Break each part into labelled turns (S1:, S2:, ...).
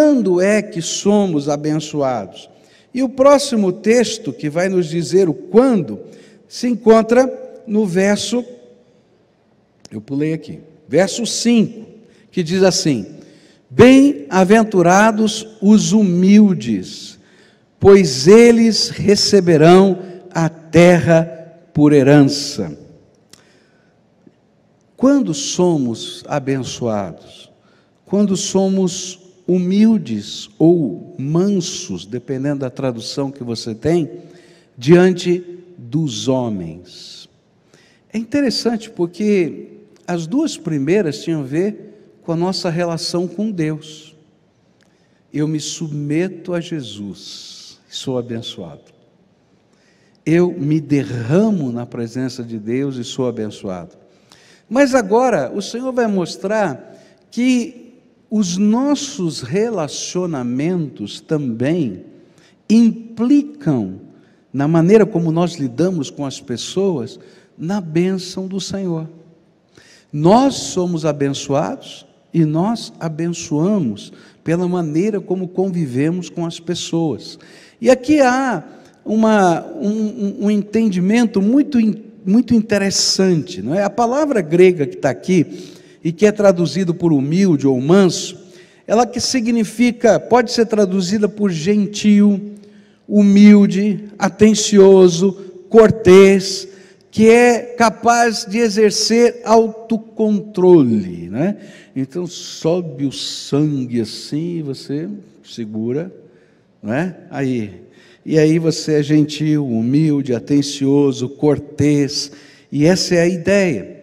S1: quando é que somos abençoados? E o próximo texto, que vai nos dizer o quando, se encontra no verso, eu pulei aqui, verso 5, que diz assim: bem-aventurados os humildes, pois eles receberão a terra por herança. Quando somos abençoados? Quando somos humildes ou mansos, dependendo da tradução que você tem, diante dos homens. É interessante porque as duas primeiras tinham a ver com a nossa relação com Deus. Eu me submeto a Jesus, sou abençoado. Eu me derramo na presença de Deus e sou abençoado. Mas agora o Senhor vai mostrar que os nossos relacionamentos também implicam, na maneira como nós lidamos com as pessoas, na bênção do Senhor. Nós somos abençoados e nós abençoamos pela maneira como convivemos com as pessoas. E aqui há um entendimento muito interessante, não é? A palavra grega que está aqui, e que é traduzido por humilde ou manso, ela que significa, pode ser traduzida por gentil, humilde, atencioso, cortês, que é capaz de exercer autocontrole, né? Então sobe o sangue assim, você segura, não é? E aí você é gentil, humilde, atencioso, cortês, e essa é a ideia.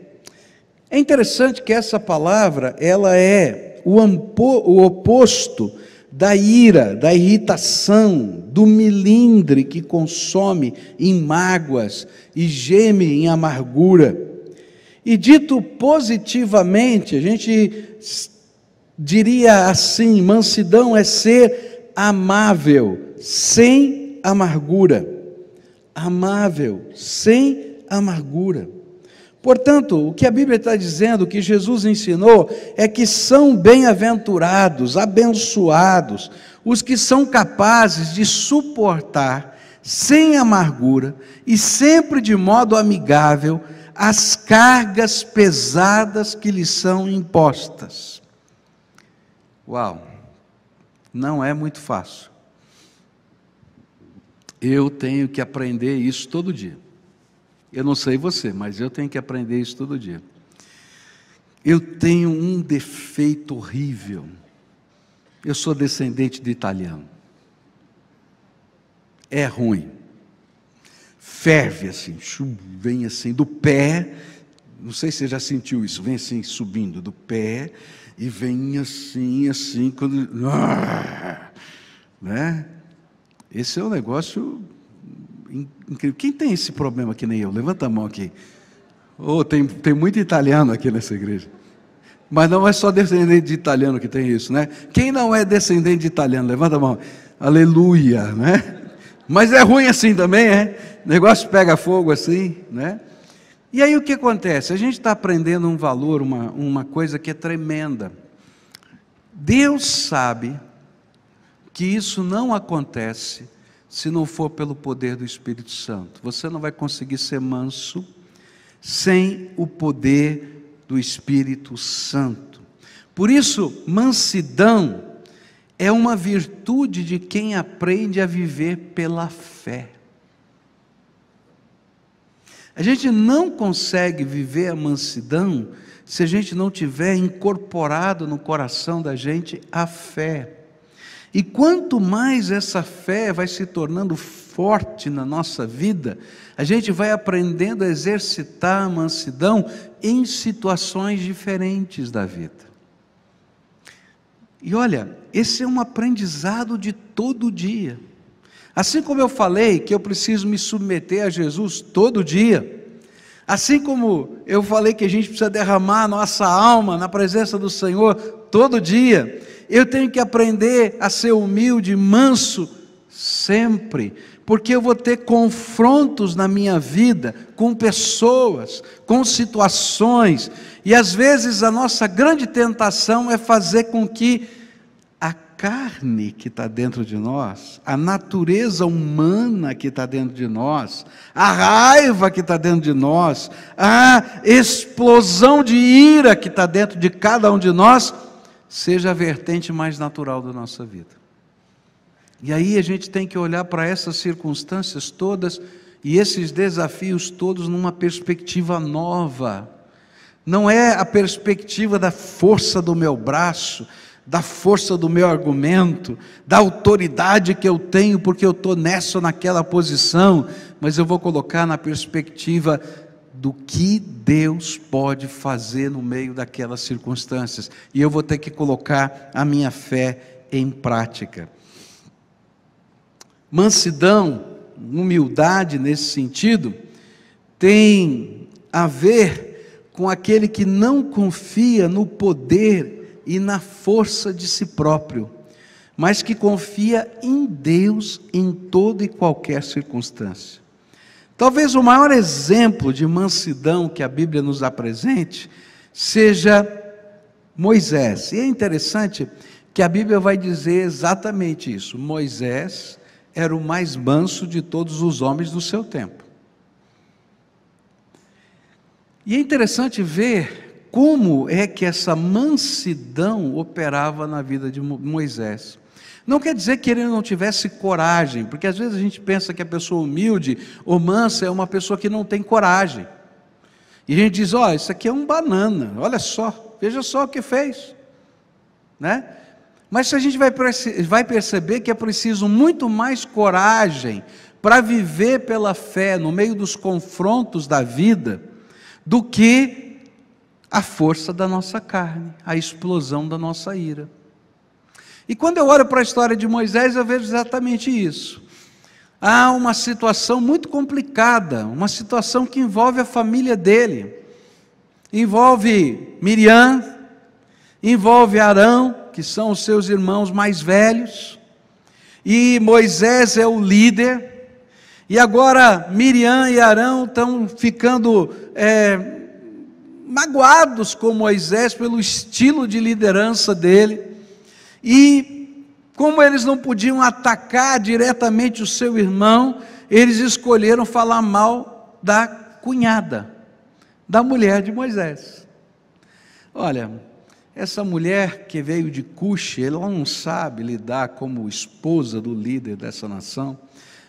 S1: É interessante que essa palavra, ela é o oposto da ira, da irritação, do melindre que consome em mágoas e geme em amargura. E dito positivamente, a gente diria assim: mansidão é ser amável, sem amargura. Amável, sem amargura. Portanto, o que a Bíblia está dizendo, o que Jesus ensinou, é que são bem-aventurados, abençoados, os que são capazes de suportar, sem amargura e sempre de modo amigável, as cargas pesadas que lhes são impostas. Uau! Não é muito fácil. Eu tenho que aprender isso todo dia. Eu não sei você, mas eu tenho que aprender isso todo dia. Eu tenho um defeito horrível. Eu sou descendente de italiano. É ruim. Ferve assim, vem assim do pé. Não sei se você já sentiu isso. Vem assim subindo do pé e vem assim quando, né? Esse é um negócio incrível. Quem tem esse problema que nem eu? Levanta a mão aqui. Oh, tem muito italiano aqui nessa igreja. Mas não é só descendente de italiano que tem isso, né? Quem não é descendente de italiano? Levanta a mão. Aleluia, né? Mas é ruim assim também, é? O negócio pega fogo assim, né? E aí o que acontece? A gente está aprendendo um valor, uma coisa que é tremenda. Deus sabe que isso não acontece se não for pelo poder do Espírito Santo. Você não vai conseguir ser manso sem o poder do Espírito Santo. Por isso, mansidão é uma virtude de quem aprende a viver pela fé. A gente não consegue viver a mansidão se a gente não tiver incorporado no coração da gente a fé. E quanto mais essa fé vai se tornando forte na nossa vida, a gente vai aprendendo a exercitar a mansidão em situações diferentes da vida. E olha, esse é um aprendizado de todo dia. Assim como eu falei que eu preciso me submeter a Jesus todo dia, assim como eu falei que a gente precisa derramar a nossa alma na presença do Senhor todo dia, eu tenho que aprender a ser humilde, manso, sempre, porque eu vou ter confrontos na minha vida, com pessoas, com situações, e às vezes a nossa grande tentação é fazer com que a carne que está dentro de nós, a natureza humana que está dentro de nós, a raiva que está dentro de nós, a explosão de ira que está dentro de cada um de nós, seja a vertente mais natural da nossa vida. E aí a gente tem que olhar para essas circunstâncias todas e esses desafios todos numa perspectiva nova. Não é a perspectiva da força do meu braço, da força do meu argumento, da autoridade que eu tenho porque eu estou nessa ou naquela posição, mas eu vou colocar na perspectiva do que Deus pode fazer no meio daquelas circunstâncias, e eu vou ter que colocar a minha fé em prática. Mansidão, humildade nesse sentido, tem a ver com aquele que não confia no poder e na força de si próprio, mas que confia em Deus em toda e qualquer circunstância. Talvez o maior exemplo de mansidão que a Bíblia nos apresente seja Moisés. E é interessante que a Bíblia vai dizer exatamente isso. Moisés era o mais manso de todos os homens do seu tempo. E é interessante ver como é que essa mansidão operava na vida de Moisés. Não quer dizer que ele não tivesse coragem, porque às vezes a gente pensa que a pessoa humilde ou mansa é uma pessoa que não tem coragem. E a gente diz, ó, isso aqui é um banana, olha só, veja só o que fez, né? Mas a gente vai perceber que é preciso muito mais coragem para viver pela fé no meio dos confrontos da vida, do que a força da nossa carne, a explosão da nossa ira. E quando eu olho para a história de Moisés, eu vejo exatamente isso. Há uma situação muito complicada, uma situação que envolve a família dele, envolve Miriam, envolve Arão, que são os seus irmãos mais velhos, e Moisés é o líder, e agora Miriam e Arão estão ficando magoados com Moisés pelo estilo de liderança dele, e como eles não podiam atacar diretamente o seu irmão, eles escolheram falar mal da cunhada, da mulher de Moisés. Olha, essa mulher que veio de Cuxi, ela não sabe lidar como esposa do líder dessa nação.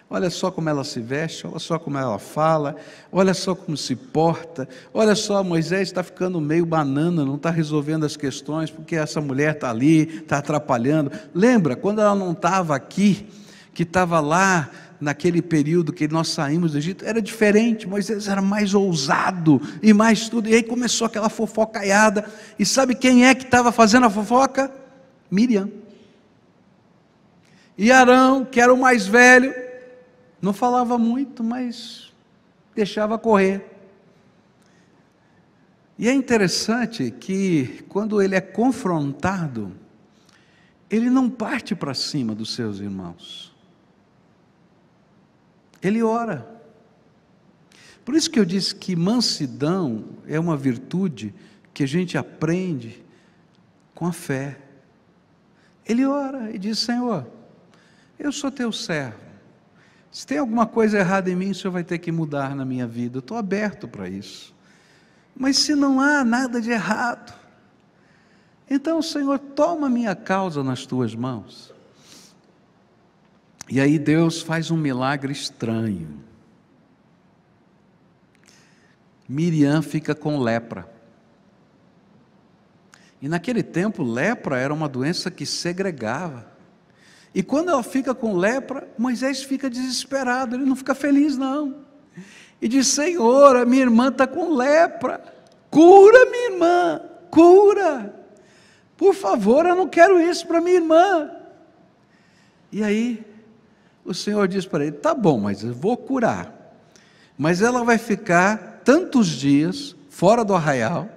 S1: Olha só como ela se veste, olha só como ela fala, olha só como se porta, olha só, Moisés está ficando meio banana, não está resolvendo as questões, porque essa mulher está ali, está atrapalhando. Lembra, quando ela não estava aqui, que estava lá, naquele período que nós saímos do Egito, era diferente, Moisés era mais ousado, e mais tudo, e aí começou aquela fofocaiada, e sabe quem é que estava fazendo a fofoca? Miriam. E Arão, que era o mais velho, não falava muito, mas deixava correr. E é interessante que quando ele é confrontado, ele não parte para cima dos seus irmãos. Ele ora. Por isso que eu disse que mansidão é uma virtude que a gente aprende com a fé. Ele ora e diz, Senhor, eu sou teu servo. Se tem alguma coisa errada em mim, o Senhor vai ter que mudar na minha vida. Eu estou aberto para isso. Mas se não há nada de errado, então, Senhor, toma a minha causa nas tuas mãos. E aí Deus faz um milagre estranho. Miriam fica com lepra. E naquele tempo, lepra era uma doença que segregava. E quando ela fica com lepra, Moisés fica desesperado, ele não fica feliz não. E diz, Senhor, a minha irmã está com lepra, cura minha irmã, cura. Por favor, eu não quero isso para minha irmã. E aí, o Senhor diz para ele, tá bom, mas eu vou curar. Mas ela vai ficar tantos dias fora do arraial,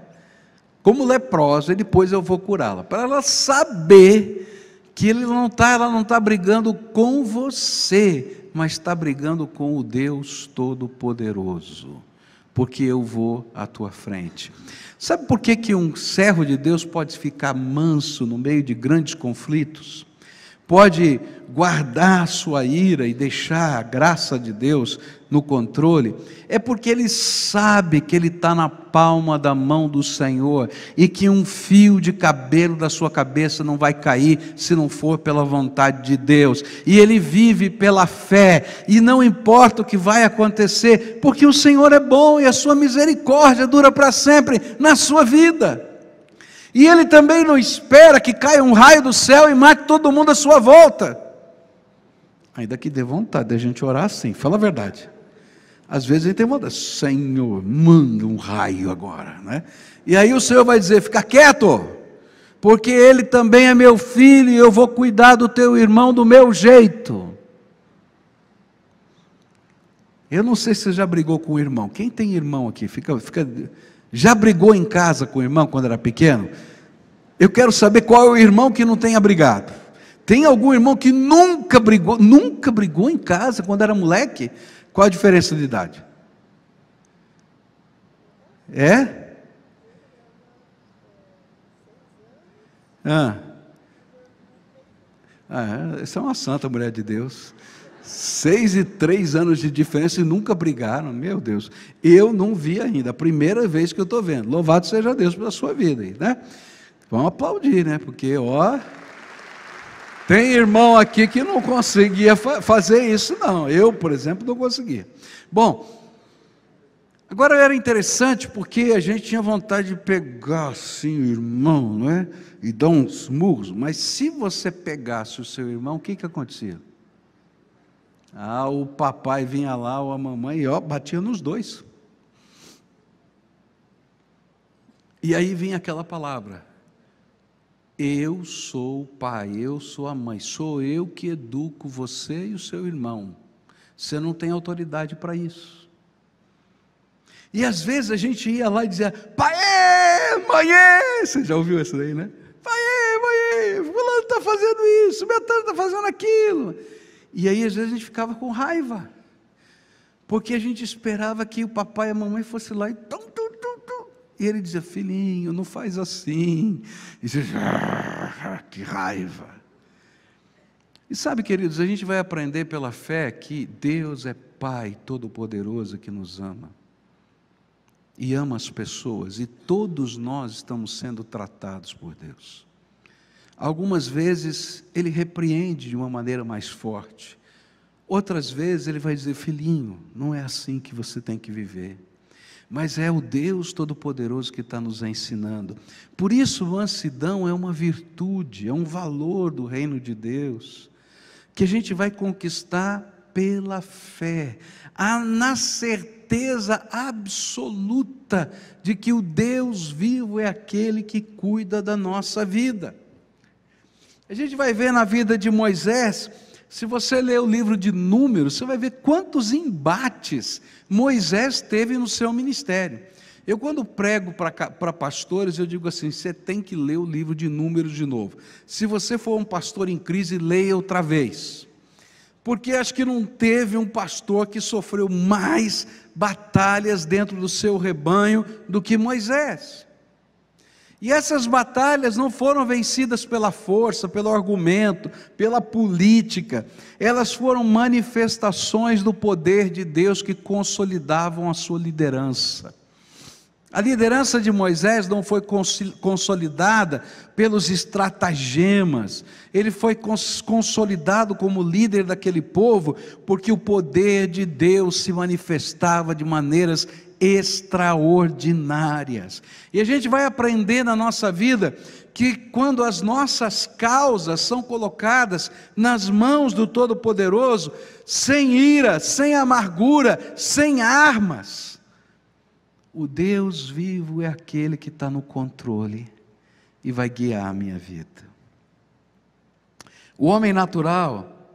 S1: como leprosa, e depois eu vou curá-la. Para ela saber que ela não está brigando com você, mas está brigando com o Deus Todo-Poderoso, porque eu vou à tua frente. Sabe por que um servo de Deus pode ficar manso no meio de grandes conflitos? pode guardar sua ira e deixar a graça de Deus no controle, é porque ele sabe que ele está na palma da mão do Senhor, e que um fio de cabelo da sua cabeça não vai cair, se não for pela vontade de Deus, e ele vive pela fé, e não importa o que vai acontecer, porque o Senhor é bom, e a sua misericórdia dura para sempre na sua vida, e ele também não espera que caia um raio do céu e mate todo mundo à sua volta, ainda que dê vontade de a gente orar assim, fala a verdade. Às vezes a gente tem vontade, Senhor, manda um raio agora, né? E aí o Senhor vai dizer, fica quieto, porque ele também é meu filho, e eu vou cuidar do teu irmão do meu jeito. Eu não sei se você já brigou com o irmão. Quem tem irmão aqui? Já brigou em casa com o irmão quando era pequeno? Eu quero saber qual é o irmão que não tenha brigado. Tem algum irmão que nunca brigou em casa quando era moleque? Qual a diferença de idade? É? Essa é uma santa mulher de Deus. 6 e 3 anos de diferença e nunca brigaram, meu Deus. Eu não vi ainda, a primeira vez que eu estou vendo. Louvado seja Deus pela sua vida aí, né? Vamos aplaudir, né? Porque, tem irmão aqui que não conseguia fazer isso, não. Eu, por exemplo, não conseguia. Bom, agora era interessante porque a gente tinha vontade de pegar assim o irmão, não é? E dar uns murros. Mas se você pegasse o seu irmão, o que acontecia? O papai vinha lá, ou a mamãe, e batia nos dois. E aí vinha aquela palavra: eu sou o pai, eu sou a mãe, sou eu que educo você e o seu irmão. Você não tem autoridade para isso. E às vezes a gente ia lá e dizia, pai, mãe, você já ouviu isso daí, né? Pai, mãe, fulano está fazendo isso, Betânia está fazendo aquilo. E aí às vezes a gente ficava com raiva, porque a gente esperava que o papai e a mamãe fossem lá e e ele dizia, filhinho, não faz assim. E você dizia, que raiva. E sabe, queridos, a gente vai aprender pela fé que Deus é Pai Todo-Poderoso que nos ama. E ama as pessoas. E todos nós estamos sendo tratados por Deus. Algumas vezes Ele repreende de uma maneira mais forte. Outras vezes Ele vai dizer, filhinho, não é assim que você tem que viver. Mas é o Deus Todo-Poderoso que está nos ensinando. Por isso, mansidão é uma virtude, é um valor do reino de Deus, que a gente vai conquistar pela fé, na certeza absoluta de que o Deus vivo é aquele que cuida da nossa vida. A gente vai ver na vida de Moisés, se você ler o livro de Números, você vai ver quantos embates Moisés teve no seu ministério. Eu, quando prego para pastores, eu digo assim, você tem que ler o livro de Números de novo. Se você for um pastor em crise, leia outra vez. Porque acho que não teve um pastor que sofreu mais batalhas dentro do seu rebanho do que Moisés. E essas batalhas não foram vencidas pela força, pelo argumento, pela política. Elas foram manifestações do poder de Deus que consolidavam a sua liderança. A liderança de Moisés não foi consolidada pelos estratagemas. Ele foi consolidado como líder daquele povo, porque o poder de Deus se manifestava de maneiras extraordinárias. E a gente vai aprender na nossa vida que quando as nossas causas são colocadas nas mãos do Todo-Poderoso, sem ira, sem amargura, sem armas, o Deus vivo é aquele que está no controle e vai guiar a minha vida. O homem natural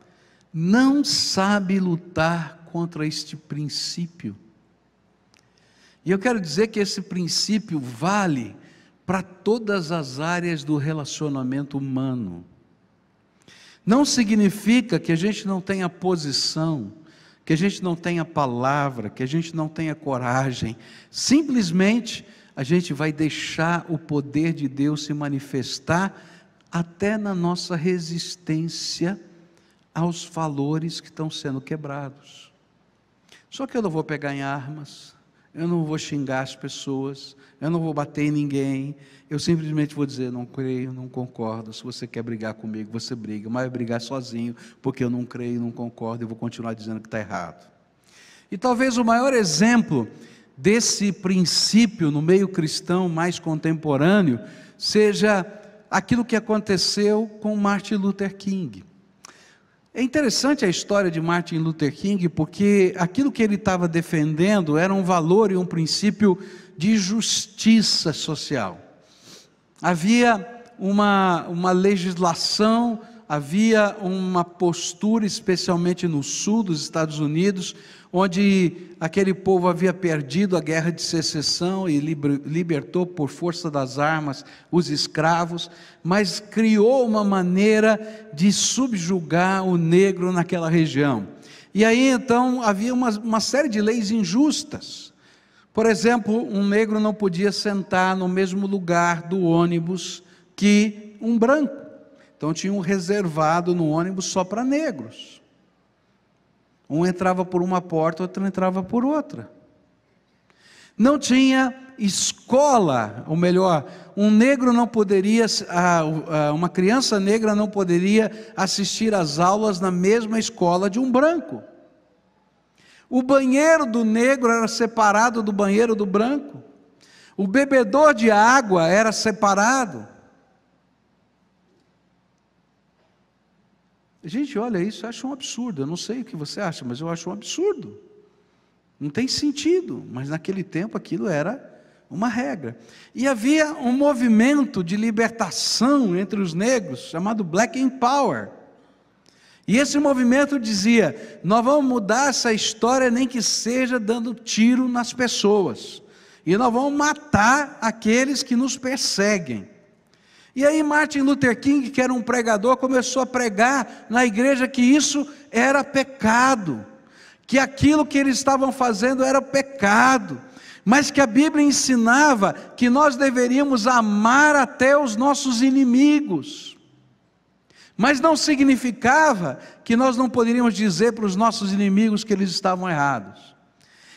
S1: não sabe lutar contra este princípio. E eu quero dizer que esse princípio vale para todas as áreas do relacionamento humano. Não significa que a gente não tenha posição, que a gente não tenha palavra, que a gente não tenha coragem. Simplesmente a gente vai deixar o poder de Deus se manifestar até na nossa resistência aos valores que estão sendo quebrados. Só que eu não vou pegar em armas, eu não vou xingar as pessoas, eu não vou bater em ninguém, eu simplesmente vou dizer, não creio, não concordo. Se você quer brigar comigo, você briga, mas vai brigar sozinho, porque eu não creio, não concordo, e vou continuar dizendo que está errado. E talvez o maior exemplo desse princípio no meio cristão mais contemporâneo seja aquilo que aconteceu com Martin Luther King. É interessante a história de Martin Luther King, porque aquilo que ele estava defendendo era um valor e um princípio de justiça social. Havia uma legislação, havia uma postura, especialmente no sul dos Estados Unidos, onde aquele povo havia perdido a guerra de secessão e libertou por força das armas os escravos, mas criou uma maneira de subjugar o negro naquela região. E aí então havia uma série de leis injustas. Por exemplo, um negro não podia sentar no mesmo lugar do ônibus que um branco. Então tinha um reservado no ônibus só para negros. Um entrava por uma porta, outro entrava por outra. Não tinha escola, ou melhor, um negro não poderia, uma criança negra não poderia assistir às aulas na mesma escola de um branco. O banheiro do negro era separado do banheiro do branco. O bebedor de água era separado. A gente olha isso e acha um absurdo. Eu não sei o que você acha, mas eu acho um absurdo. Não tem sentido, mas naquele tempo aquilo era uma regra. E havia um movimento de libertação entre os negros, chamado Black Power. E esse movimento dizia, nós vamos mudar essa história, nem que seja dando tiro nas pessoas. E nós vamos matar aqueles que nos perseguem. E aí Martin Luther King, que era um pregador, começou a pregar na igreja que isso era pecado, que aquilo que eles estavam fazendo era pecado, mas que a Bíblia ensinava que nós deveríamos amar até os nossos inimigos. Mas não significava que nós não poderíamos dizer para os nossos inimigos que eles estavam errados.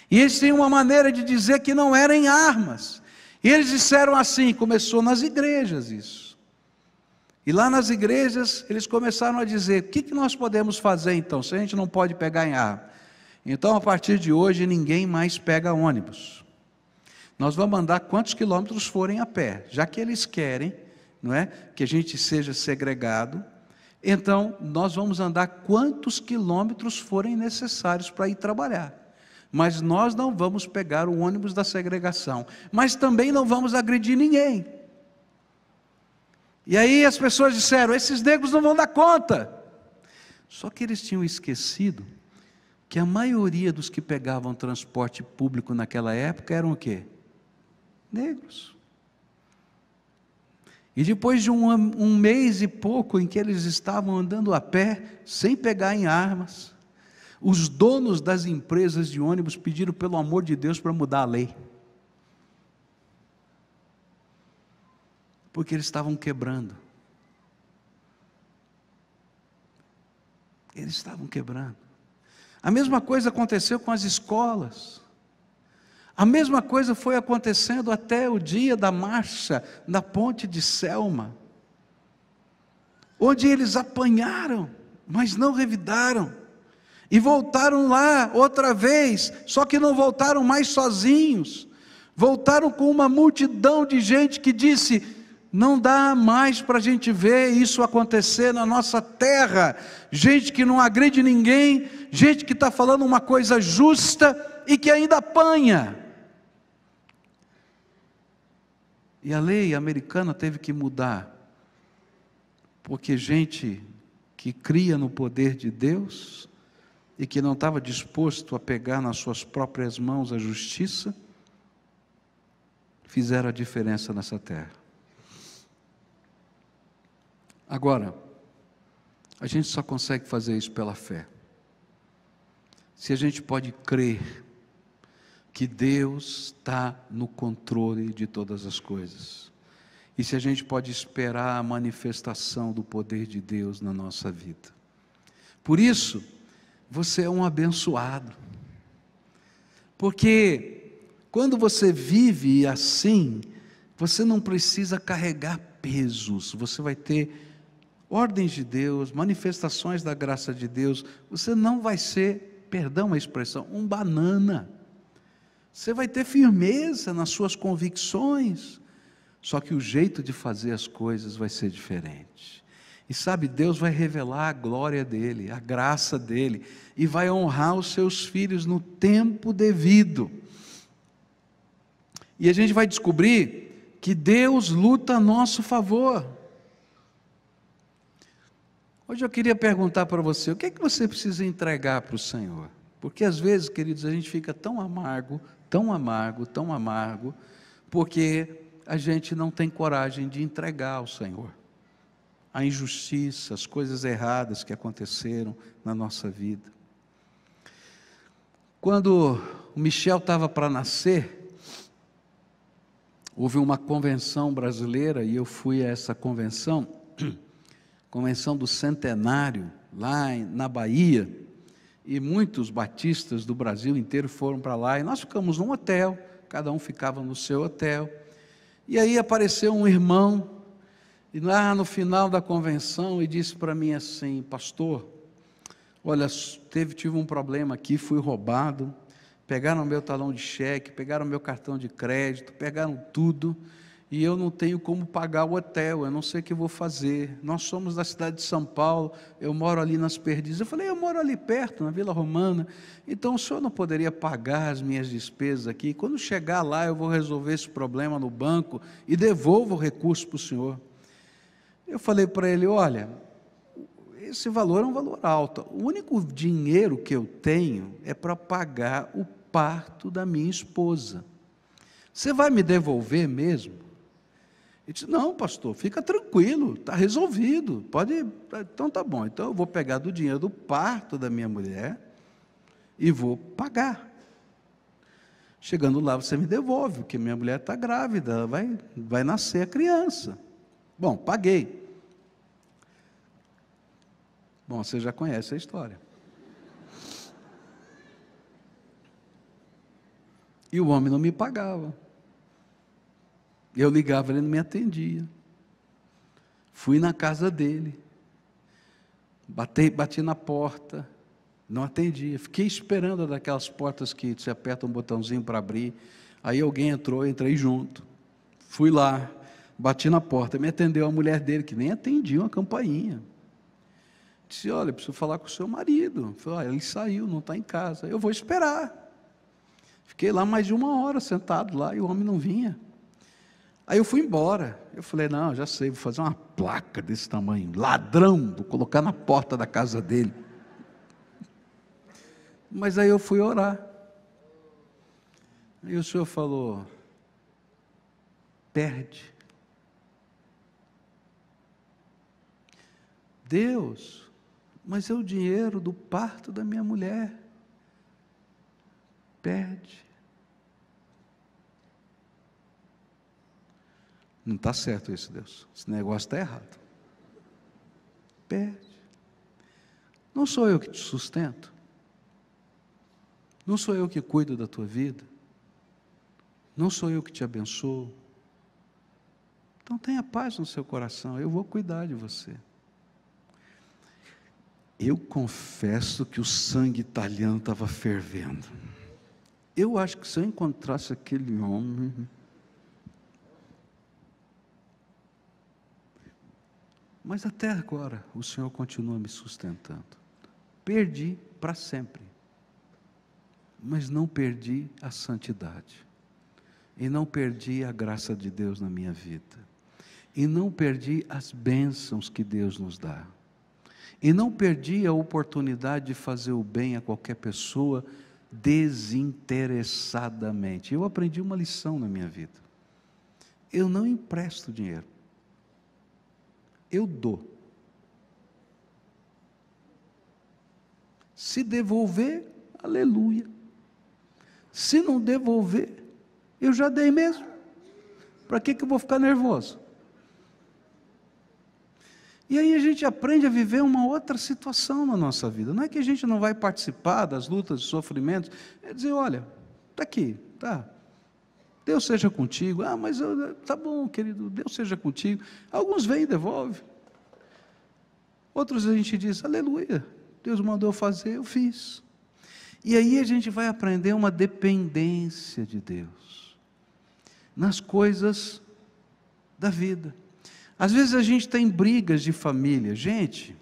S1: E eles tinham uma maneira de dizer que não era em armas. E eles disseram assim, começou nas igrejas isso. E lá nas igrejas, eles começaram a dizer, o que nós podemos fazer então, se a gente não pode pegar em arma? Então, a partir de hoje, ninguém mais pega ônibus. Nós vamos andar quantos quilômetros forem a pé, já que eles querem, não é, que a gente seja segregado, então nós vamos andar quantos quilômetros forem necessários para ir trabalhar. Mas nós não vamos pegar o ônibus da segregação, mas também não vamos agredir ninguém. E aí as pessoas disseram, esses negros não vão dar conta. Só que eles tinham esquecido que a maioria dos que pegavam transporte público naquela época eram o quê? Negros. E depois de um mês e pouco em que eles estavam andando a pé, sem pegar em armas, os donos das empresas de ônibus pediram pelo amor de Deus para mudar a lei. Porque eles estavam quebrando. Eles estavam quebrando. A mesma coisa aconteceu com as escolas. A mesma coisa foi acontecendo até o dia da marcha na ponte de Selma, onde eles apanharam, mas não revidaram, e voltaram lá outra vez, só que não voltaram mais sozinhos, voltaram com uma multidão de gente que disse, não dá mais para a gente ver isso acontecer na nossa terra, gente que não agride ninguém, gente que está falando uma coisa justa e que ainda apanha. E a lei americana teve que mudar, porque gente que cria no poder de Deus e que não estava disposto a pegar nas suas próprias mãos a justiça, fizeram a diferença nessa terra. Agora, a gente só consegue fazer isso pela fé. Se a gente pode crer que Deus está no controle de todas as coisas. e se a gente pode esperar a manifestação do poder de Deus na nossa vida. Por isso, você é um abençoado, porque quando você vive assim, você não precisa carregar pesos, você vai ter ordens de Deus, manifestações da graça de Deus, você não vai ser, perdão a expressão, um banana, você vai ter firmeza nas suas convicções, só que o jeito de fazer as coisas vai ser diferente, e sabe, Deus vai revelar a glória dEle, a graça dEle, e vai honrar os seus filhos no tempo devido, e a gente vai descobrir que Deus luta a nosso favor. Hoje eu queria perguntar para você, o que é que você precisa entregar para o Senhor? Porque às vezes, queridos, a gente fica tão amargo, tão amargo, tão amargo, porque a gente não tem coragem de entregar ao Senhor a injustiça, as coisas erradas que aconteceram na nossa vida. Quando o Michel estava para nascer, houve uma convenção brasileira e eu fui a essa convenção, convenção do centenário, lá na Bahia, e muitos batistas do Brasil inteiro foram para lá, e nós ficamos num hotel, cada um ficava no seu hotel, e aí apareceu um irmão, e lá no final da convenção, e disse para mim assim: pastor, olha, tive um problema aqui, fui roubado, pegaram meu talão de cheque, pegaram meu cartão de crédito, pegaram tudo, e eu não tenho como pagar o hotel, eu não sei o que vou fazer, nós somos da cidade de São Paulo, eu moro ali nas Perdizes. Eu falei, eu moro ali perto, na Vila Romana, então o senhor não poderia pagar as minhas despesas aqui? Quando chegar lá eu vou resolver esse problema no banco e devolvo o recurso para o senhor. Eu falei para ele, olha, esse valor é um valor alto, o único dinheiro que eu tenho é para pagar o parto da minha esposa, você vai me devolver mesmo? Ele disse, não pastor, fica tranquilo, está resolvido, pode, então tá bom, então eu vou pegar do dinheiro do parto da minha mulher e vou pagar, chegando lá você me devolve, porque minha mulher está grávida, vai nascer a criança. Bom, paguei. Bom, você já conhece a história. E o homem não me pagava. Eu ligava, ele não me atendia. Fui na casa dele. Bati na porta, não atendia. Fiquei esperando daquelas portas que você aperta um botãozinho para abrir. Aí alguém entrou, entrei junto. Fui lá, bati na porta, me atendeu a mulher dele, que nem atendia uma campainha. Disse, olha, preciso falar com o seu marido. Falei, olha, ele saiu, não está em casa. Eu vou esperar. Fiquei lá mais de 1 hora sentado lá e o homem não vinha. Aí eu fui embora. Eu falei, não, já sei, vou fazer uma placa desse tamanho, ladrão, vou colocar na porta da casa dele. Mas aí eu fui orar. Aí o Senhor falou, perde. Deus, mas é o dinheiro do parto da minha mulher. Perde. Não está certo isso, Deus. Esse negócio está errado. Perde. Não sou eu que te sustento. Não sou eu que cuido da tua vida. Não sou eu que te abençoo. Então tenha paz no seu coração. Eu vou cuidar de você. Eu confesso que o sangue italiano estava fervendo. Eu acho que se eu encontrasse aquele homem... Mas até agora, o Senhor continua me sustentando. Perdi para sempre. Mas não perdi a santidade. E não perdi a graça de Deus na minha vida. E não perdi as bênçãos que Deus nos dá. E não perdi a oportunidade de fazer o bem a qualquer pessoa desinteressadamente. Eu aprendi uma lição na minha vida. Eu não empresto dinheiro. Eu dou. Se devolver, aleluia. Se não devolver, eu já dei mesmo. Para que eu vou ficar nervoso? E aí a gente aprende a viver uma outra situação na nossa vida. Não é que a gente não vai participar das lutas e sofrimentos, é dizer, olha, está aqui, tá. Deus seja contigo. Ah, mas tá bom, querido, Deus seja contigo. Alguns vêm e devolvem. Outros a gente diz, aleluia, Deus mandou fazer, eu fiz. E aí a gente vai aprender uma dependência de Deus nas coisas da vida. Às vezes a gente tem brigas de família. Gente,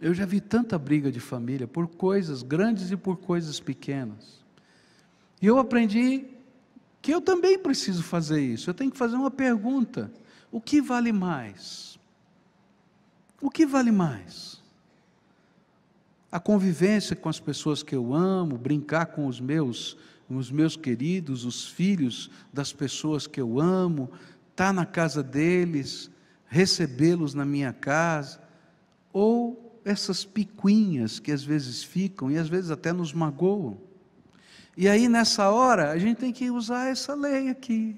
S1: eu já vi tanta briga de família por coisas grandes e por coisas pequenas. E eu aprendi que eu também preciso fazer isso. Eu tenho que fazer uma pergunta: o que vale mais? O que vale mais? A convivência com as pessoas que eu amo, brincar com os meus queridos, os filhos das pessoas que eu amo, estar na casa deles, recebê-los na minha casa, ou essas picuinhas que às vezes ficam e às vezes até nos magoam. E aí nessa hora a gente tem que usar essa lei aqui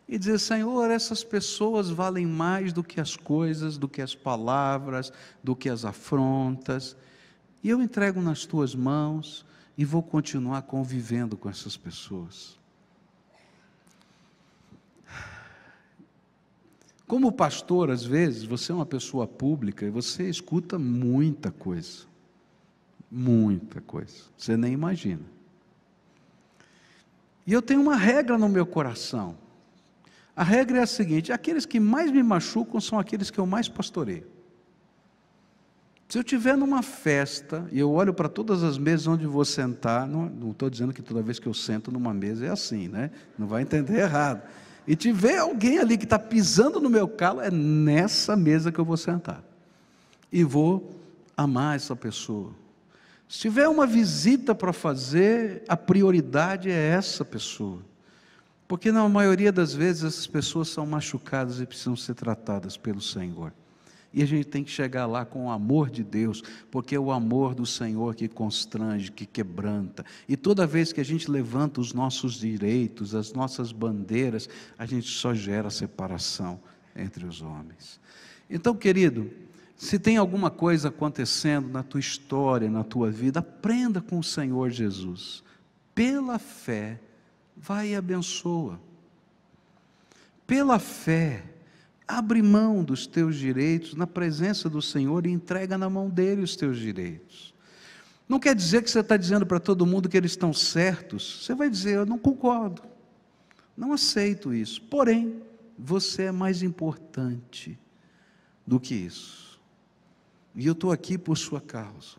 S1: e dizer, Senhor, essas pessoas valem mais do que as coisas, do que as palavras, do que as afrontas, e eu entrego nas tuas mãos e vou continuar convivendo com essas pessoas. Como pastor, às vezes, você é uma pessoa pública e você escuta muita coisa, você nem imagina. E eu tenho uma regra no meu coração. A regra é a seguinte: aqueles que mais me machucam são aqueles que eu mais pastoreio. Se eu estiver numa festa, e eu olho para todas as mesas onde vou sentar, não estou dizendo que toda vez que eu sento numa mesa é assim, né? Não vai entender errado. E tiver alguém ali que está pisando no meu calo, é nessa mesa que eu vou sentar. E vou amar essa pessoa. Se tiver uma visita para fazer, a prioridade é essa pessoa. Porque na maioria das vezes essas pessoas são machucadas e precisam ser tratadas pelo Senhor. E a gente tem que chegar lá com o amor de Deus, porque é o amor do Senhor que constrange, que quebranta. E toda vez que a gente levanta os nossos direitos, as nossas bandeiras, a gente só gera separação entre os homens. Então, querido, se tem alguma coisa acontecendo na tua história, na tua vida, aprenda com o Senhor Jesus. Pela fé, vai e abençoa. Pela fé, abre mão dos teus direitos na presença do Senhor e entrega na mão dele os teus direitos. Não quer dizer que você está dizendo para todo mundo que eles estão certos. Você vai dizer, eu não concordo, não aceito isso. Porém, você é mais importante do que isso. E eu estou aqui por sua causa.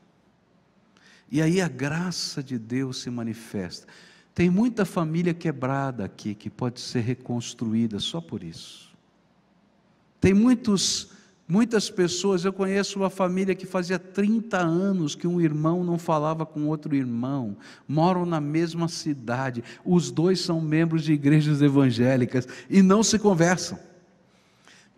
S1: E aí a graça de Deus se manifesta. Tem muita família quebrada aqui que pode ser reconstruída só por isso. Tem muitas pessoas, eu conheço uma família que fazia 30 anos que um irmão não falava com outro irmão, moram na mesma cidade, os dois são membros de igrejas evangélicas e não se conversam.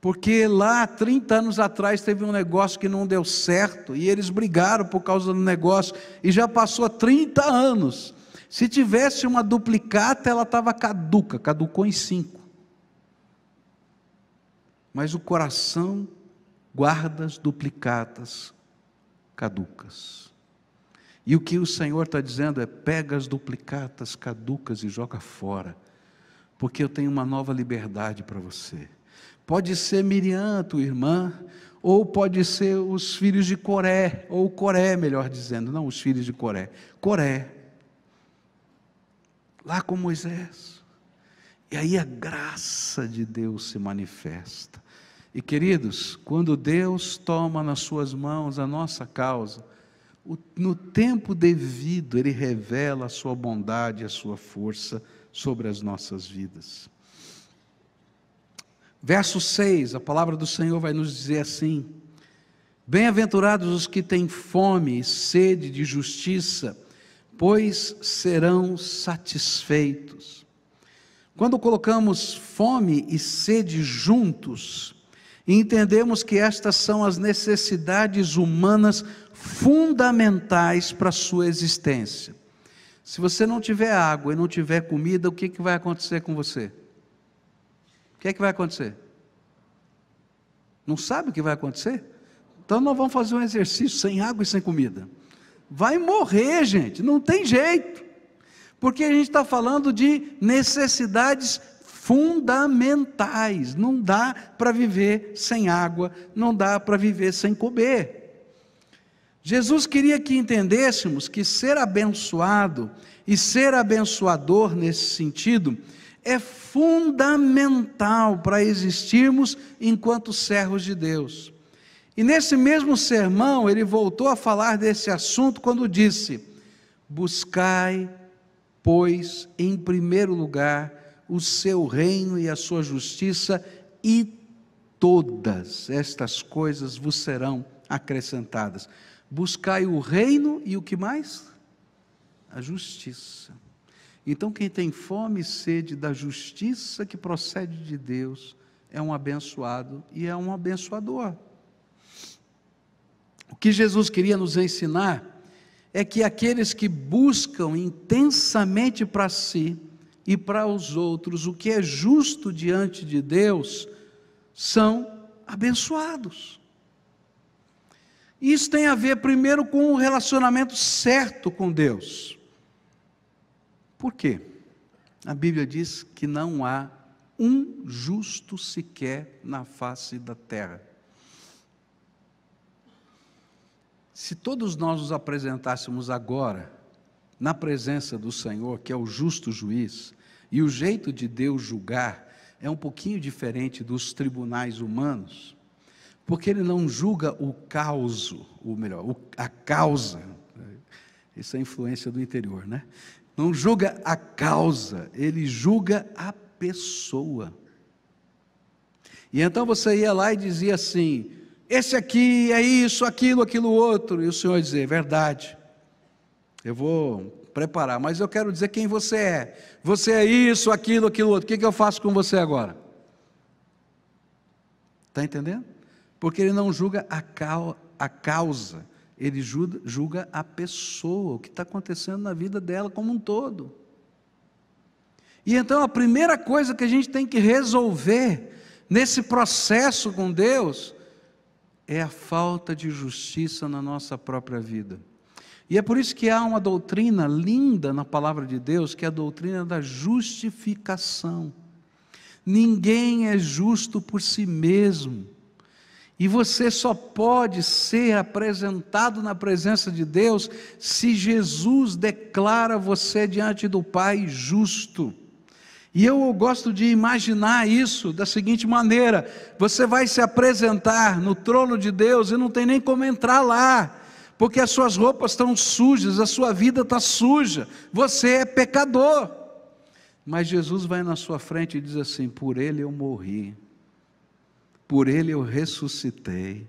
S1: Porque lá, 30 anos atrás, teve um negócio que não deu certo e eles brigaram por causa do negócio e já passou 30 anos. Se tivesse uma duplicata, ela estava caducou em 5. Mas o coração guarda as duplicatas caducas. E o que o Senhor está dizendo é: pega as duplicatas caducas e joga fora, porque eu tenho uma nova liberdade para você. Pode ser Miriam, tua irmã, ou pode ser os filhos de Coré, ou Coré, melhor dizendo, não os filhos de Coré, Coré, lá com Moisés. E aí a graça de Deus se manifesta. E queridos, quando Deus toma nas suas mãos a nossa causa, no tempo devido Ele revela a sua bondade e a sua força sobre as nossas vidas. Verso 6, a palavra do Senhor vai nos dizer assim: bem-aventurados os que têm fome e sede de justiça, pois serão satisfeitos. Quando colocamos fome e sede juntos, e entendemos que estas são as necessidades humanas fundamentais para a sua existência. Se você não tiver água e não tiver comida, o que vai acontecer com você? O que vai acontecer? Não sabe o que vai acontecer? Então nós vamos fazer um exercício sem água e sem comida. Vai morrer, gente, não tem jeito. Porque a gente está falando de necessidades fundamentais. Não dá para viver sem água, não dá para viver sem comer. Jesus queria que entendêssemos que ser abençoado e ser abençoador nesse sentido é fundamental para existirmos enquanto servos de Deus. E nesse mesmo sermão ele voltou a falar desse assunto quando disse: buscai, pois, em primeiro lugar o seu reino e a sua justiça, e todas estas coisas vos serão acrescentadas. Buscai o reino e o que mais? A justiça. Então quem tem fome e sede da justiça que procede de Deus é um abençoado e é um abençoador. O que Jesus queria nos ensinar é que aqueles que buscam intensamente para si e para os outros o que é justo diante de Deus são abençoados. Isso tem a ver primeiro com um relacionamento certo com Deus. Por quê? A Bíblia diz que não há um justo sequer na face da terra. Se todos nós nos apresentássemos agora na presença do Senhor, que é o justo juiz, e o jeito de Deus julgar é um pouquinho diferente dos tribunais humanos, porque ele não julga o causo, ou melhor, a causa. Isso é influência do interior, né? Não julga a causa, ele julga a pessoa. E então você ia lá e dizia assim: esse aqui é isso, aquilo outro, e o Senhor dizia: verdade, eu vou preparar, mas eu quero dizer quem você é isso, aquilo outro, o que eu faço com você agora? Está entendendo? Porque ele não julga a causa, ele julga a pessoa, o que está acontecendo na vida dela como um todo. E então a primeira coisa que a gente tem que resolver nesse processo com Deus é a falta de justiça na nossa própria vida. E é por isso que há uma doutrina linda na palavra de Deus, que é a doutrina da justificação. Ninguém é justo por si mesmo. E você só pode ser apresentado na presença de Deus se Jesus declara você diante do Pai justo. E eu gosto de imaginar isso da seguinte maneira: você vai se apresentar no trono de Deus e não tem nem como entrar lá, porque as suas roupas estão sujas, a sua vida está suja, você é pecador. Mas Jesus vai na sua frente e diz assim: por ele eu morri, por ele eu ressuscitei,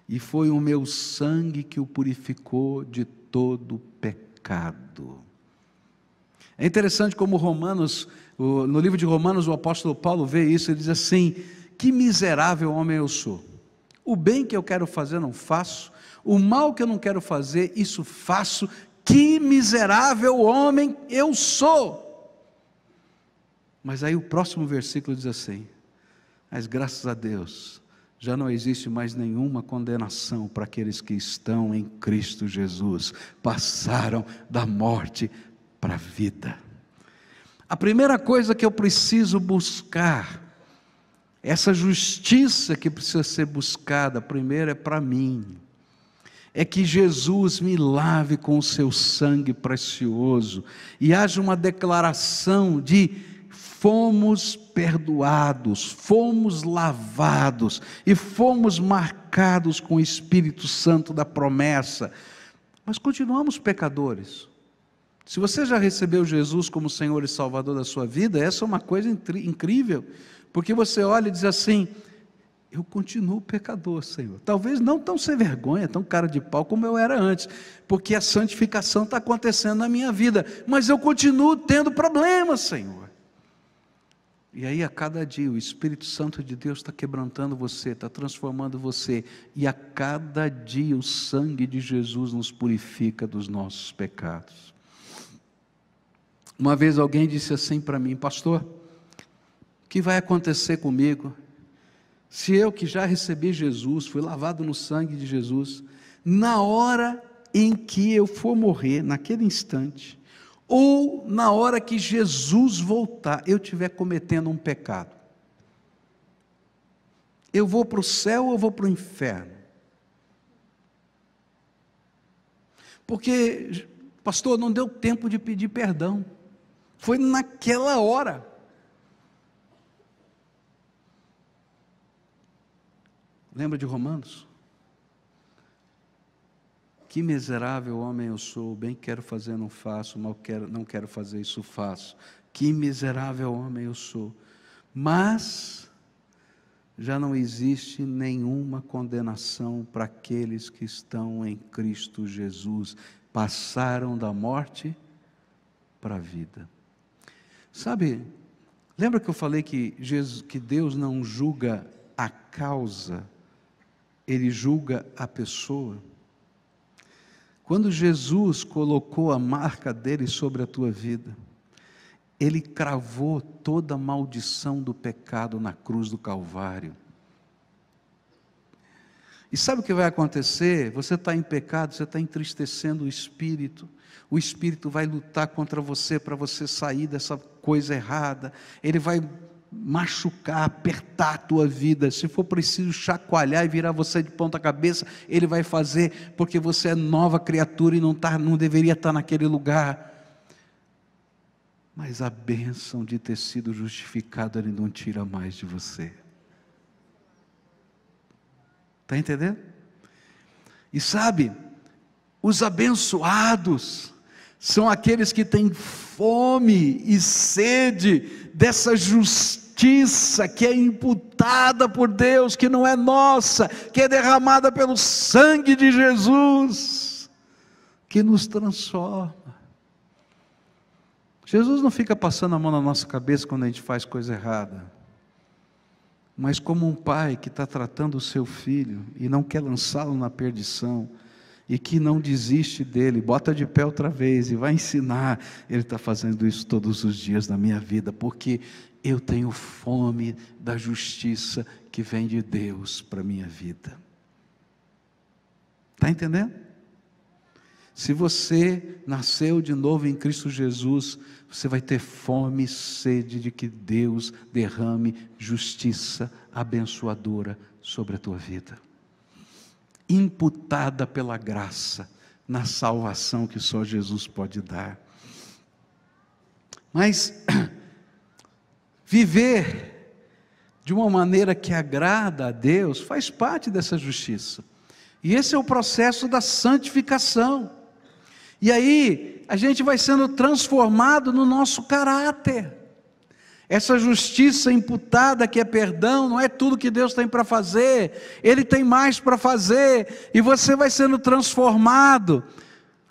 S1: e foi o meu sangue que o purificou de todo pecado. É interessante como no livro de Romanos o apóstolo Paulo vê isso, ele diz assim: que miserável homem eu sou, o bem que eu quero fazer não faço, o mal que eu não quero fazer, isso faço, que miserável homem eu sou. Mas aí o próximo versículo diz assim: mas graças a Deus, já não existe mais nenhuma condenação para aqueles que estão em Cristo Jesus, passaram da morte para a vida. A primeira coisa que eu preciso buscar, essa justiça que precisa ser buscada, primeiro é para mim, é que Jesus me lave com o seu sangue precioso, e haja uma declaração de: fomos perdoados, fomos lavados, e fomos marcados com o Espírito Santo da promessa, mas continuamos pecadores. Se você já recebeu Jesus como Senhor e Salvador da sua vida, essa é uma coisa incrível, porque você olha e diz assim: eu continuo pecador, Senhor, talvez não tão sem vergonha, tão cara de pau como eu era antes, porque a santificação está acontecendo na minha vida, mas eu continuo tendo problemas, Senhor. E aí a cada dia o Espírito Santo de Deus está quebrantando você, está transformando você, e a cada dia o sangue de Jesus nos purifica dos nossos pecados. Uma vez alguém disse assim para mim: pastor, o que vai acontecer comigo Se eu que já recebi Jesus, fui lavado no sangue de Jesus, na hora em que eu for morrer, naquele instante, ou na hora que Jesus voltar, eu estiver cometendo um pecado, eu vou para o céu ou eu vou para o inferno? Porque, pastor, não deu tempo de pedir perdão, foi naquela hora. Lembra de Romanos? Que miserável homem eu sou, bem quero fazer, não faço, mal quero, não quero fazer, isso faço. Que miserável homem eu sou. Mas já não existe nenhuma condenação para aqueles que estão em Cristo Jesus. Passaram da morte para a vida. Sabe, lembra que eu falei que Deus não julga a causa, Ele julga a pessoa? Quando Jesus colocou a marca dele sobre a tua vida, Ele cravou toda a maldição do pecado na cruz do Calvário. E sabe o que vai acontecer? Você está em pecado, você está entristecendo o Espírito vai lutar contra você, para você sair dessa coisa errada, ele vai machucar, apertar a tua vida, se for preciso chacoalhar e virar você de ponta cabeça, ele vai fazer, porque você é nova criatura e não deveria estar naquele lugar. Mas a bênção de ter sido justificado, Ele não tira mais de você. Está entendendo? E sabe, os abençoados são aqueles que têm fome e sede dessa justiça que é imputada por Deus, que não é nossa, que é derramada pelo sangue de Jesus, que nos transforma. Jesus não fica passando a mão na nossa cabeça quando a gente faz coisa errada, mas como um pai que está tratando o seu filho e não quer lançá-lo na perdição, e que não desiste dele, bota de pé outra vez e vai ensinar. Ele está fazendo isso todos os dias na minha vida, porque eu tenho fome da justiça que vem de Deus para a minha vida. Está entendendo? Se você nasceu de novo em Cristo Jesus, você vai ter fome e sede de que Deus derrame justiça abençoadora sobre a tua vida, imputada pela graça, na salvação que só Jesus pode dar. Mas viver de uma maneira que agrada a Deus faz parte dessa justiça, e esse é o processo da santificação. E aí a gente vai sendo transformado no nosso caráter. Essa justiça imputada que é perdão, não é tudo que Deus tem para fazer, Ele tem mais para fazer, e você vai sendo transformado.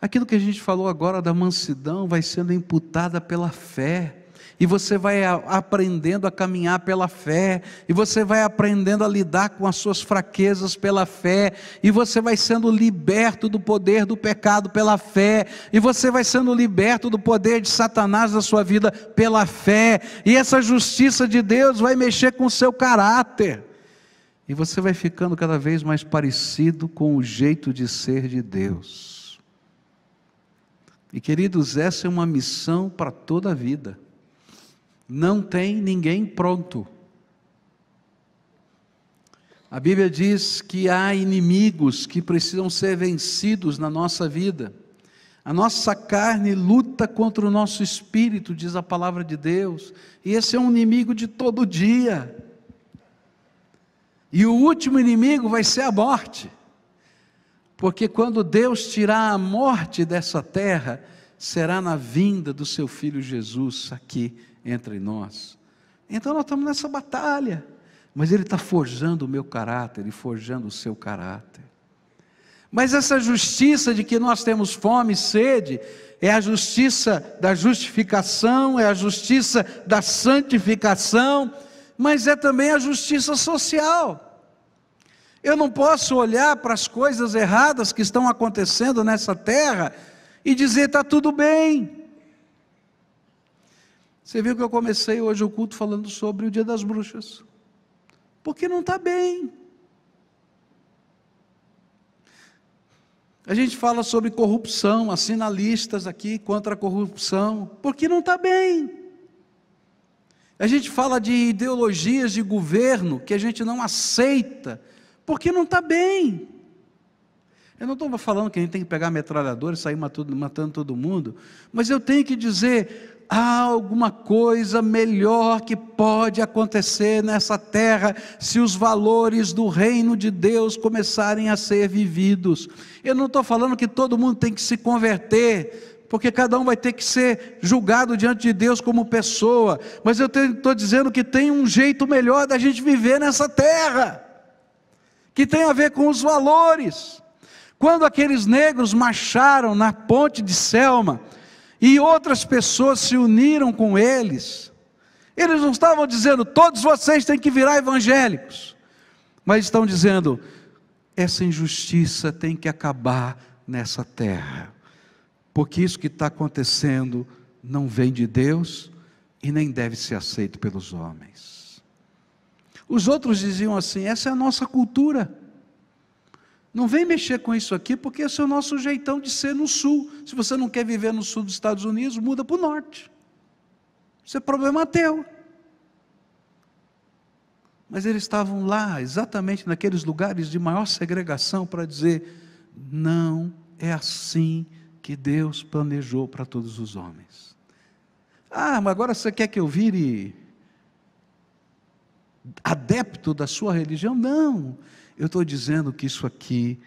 S1: Aquilo que a gente falou agora da mansidão vai sendo imputada pela fé, e você vai aprendendo a caminhar pela fé, e você vai aprendendo a lidar com as suas fraquezas pela fé, e você vai sendo liberto do poder do pecado pela fé, e você vai sendo liberto do poder de Satanás na sua vida pela fé, e essa justiça de Deus vai mexer com o seu caráter, e você vai ficando cada vez mais parecido com o jeito de ser de Deus. E queridos, essa é uma missão para toda a vida. Não tem ninguém pronto. A Bíblia diz que há inimigos que precisam ser vencidos na nossa vida. A nossa carne luta contra o nosso espírito, diz a palavra de Deus, e esse é um inimigo de todo dia. E o último inimigo vai ser a morte, porque quando Deus tirar a morte dessa terra, será na vinda do seu Filho Jesus aqui entre nós. Então nós estamos nessa batalha, mas Ele está forjando o meu caráter e forjando o seu caráter. Mas essa justiça de que nós temos fome e sede, é a justiça da justificação, é a justiça da santificação, mas é também a justiça social. Eu não posso olhar para as coisas erradas que estão acontecendo nessa terra e dizer está tudo bem. Você viu que eu comecei hoje o culto falando sobre o Dia das Bruxas. Porque não está bem. A gente fala sobre corrupção, assina listas aqui contra a corrupção, porque não está bem. A gente fala de ideologias de governo que a gente não aceita, porque não está bem. Eu não estou falando que a gente tem que pegar metralhadora e sair matando todo mundo, mas eu tenho que dizer, há alguma coisa melhor que pode acontecer nessa terra, se os valores do reino de Deus começarem a ser vividos. Eu não estou falando que todo mundo tem que se converter, porque cada um vai ter que ser julgado diante de Deus como pessoa, mas eu estou dizendo que tem um jeito melhor da gente viver nessa terra, que tem a ver com os valores. Quando aqueles negros marcharam na ponte de Selma, e outras pessoas se uniram com eles, eles não estavam dizendo, todos vocês têm que virar evangélicos, mas estão dizendo, essa injustiça tem que acabar nessa terra, porque isso que está acontecendo não vem de Deus, e nem deve ser aceito pelos homens. Os outros diziam assim, essa é a nossa cultura, não vem mexer com isso aqui, porque esse é o nosso jeitão de ser no sul. Se você não quer viver no sul dos Estados Unidos, muda para o norte. Isso é problema teu. Mas eles estavam lá, exatamente naqueles lugares de maior segregação, para dizer, não é assim que Deus planejou para todos os homens. Ah, mas agora você quer que eu vire adepto da sua religião? Não. Eu estou dizendo que isso aqui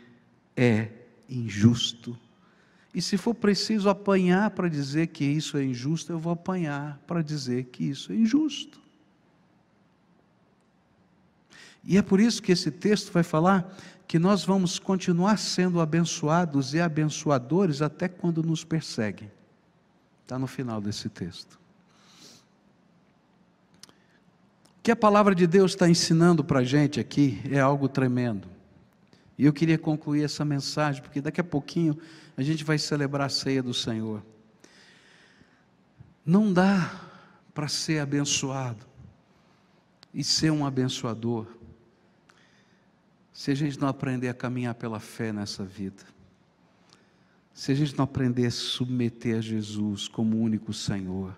S1: é injusto, e se for preciso apanhar para dizer que isso é injusto, eu vou apanhar para dizer que isso é injusto. E é por isso que esse texto vai falar que nós vamos continuar sendo abençoados e abençoadores até quando nos perseguem. Está no final desse texto. O que a palavra de Deus está ensinando para a gente aqui é algo tremendo. E eu queria concluir essa mensagem, porque daqui a pouquinho a gente vai celebrar a ceia do Senhor. Não dá para ser abençoado e ser um abençoador se a gente não aprender a caminhar pela fé nessa vida. Se a gente não aprender a submeter a Jesus como o único Senhor.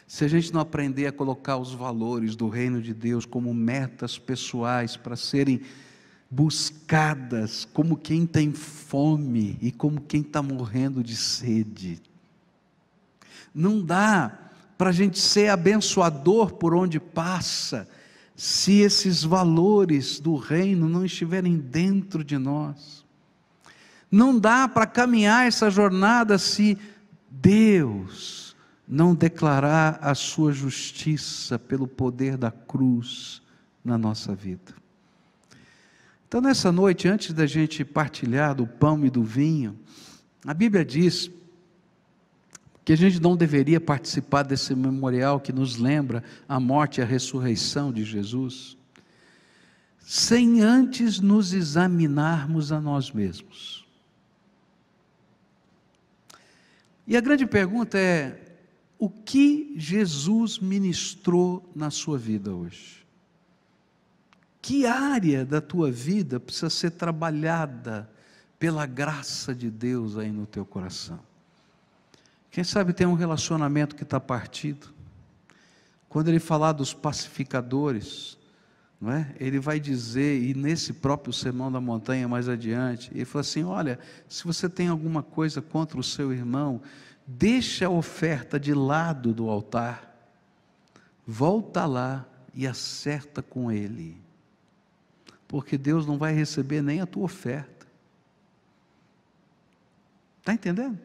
S1: Se a gente não aprender a colocar os valores do reino de Deus como metas pessoais para serem buscadas como quem tem fome e como quem está morrendo de sede. Não dá para a gente ser abençoador por onde passa, se esses valores do reino não estiverem dentro de nós. Não dá para caminhar essa jornada se Deus não declarar a sua justiça pelo poder da cruz na nossa vida. Então nessa noite, antes da gente partilhar do pão e do vinho, a Bíblia diz que a gente não deveria participar desse memorial que nos lembra a morte e a ressurreição de Jesus, sem antes nos examinarmos a nós mesmos. E a grande pergunta é, o que Jesus ministrou na sua vida hoje? Que área da tua vida precisa ser trabalhada pela graça de Deus aí no teu coração? Quem sabe tem um relacionamento que está partido. Quando ele falar dos pacificadores, não é? Ele vai dizer, e nesse próprio Sermão da Montanha mais adiante, ele fala assim, olha, se você tem alguma coisa contra o seu irmão, deixa a oferta de lado do altar, volta lá e acerta com ele, porque Deus não vai receber nem a tua oferta. Está entendendo?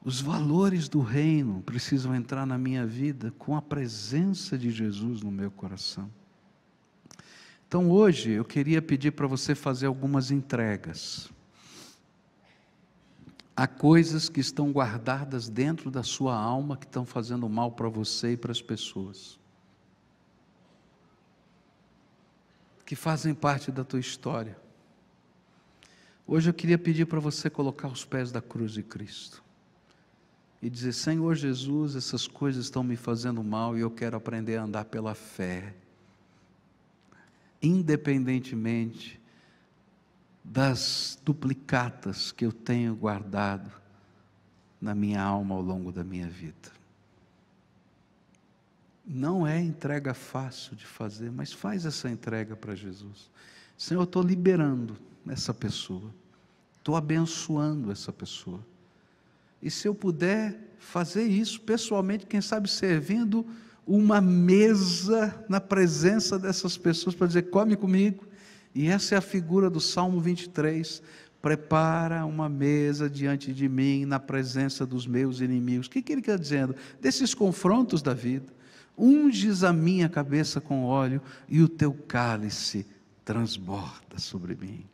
S1: Os valores do reino precisam entrar na minha vida com a presença de Jesus no meu coração. Então hoje eu queria pedir para você fazer algumas entregas. Há coisas que estão guardadas dentro da sua alma que estão fazendo mal para você e para as pessoas, que fazem parte da tua história. Hoje eu queria pedir para você colocar os pés da cruz de Cristo e dizer, Senhor Jesus, essas coisas estão me fazendo mal e eu quero aprender a andar pela fé independentemente das duplicatas que eu tenho guardado na minha alma ao longo da minha vida. Não é entrega fácil de fazer, mas faz essa entrega para Jesus. Senhor, eu estou liberando essa pessoa, estou abençoando essa pessoa. E se eu puder fazer isso pessoalmente, quem sabe servindo uma mesa na presença dessas pessoas, para dizer, come comigo. E essa é a figura do Salmo 23, prepara uma mesa diante de mim, na presença dos meus inimigos. O que ele quer dizendo? Desses confrontos da vida, unges a minha cabeça com óleo, e o teu cálice transborda sobre mim.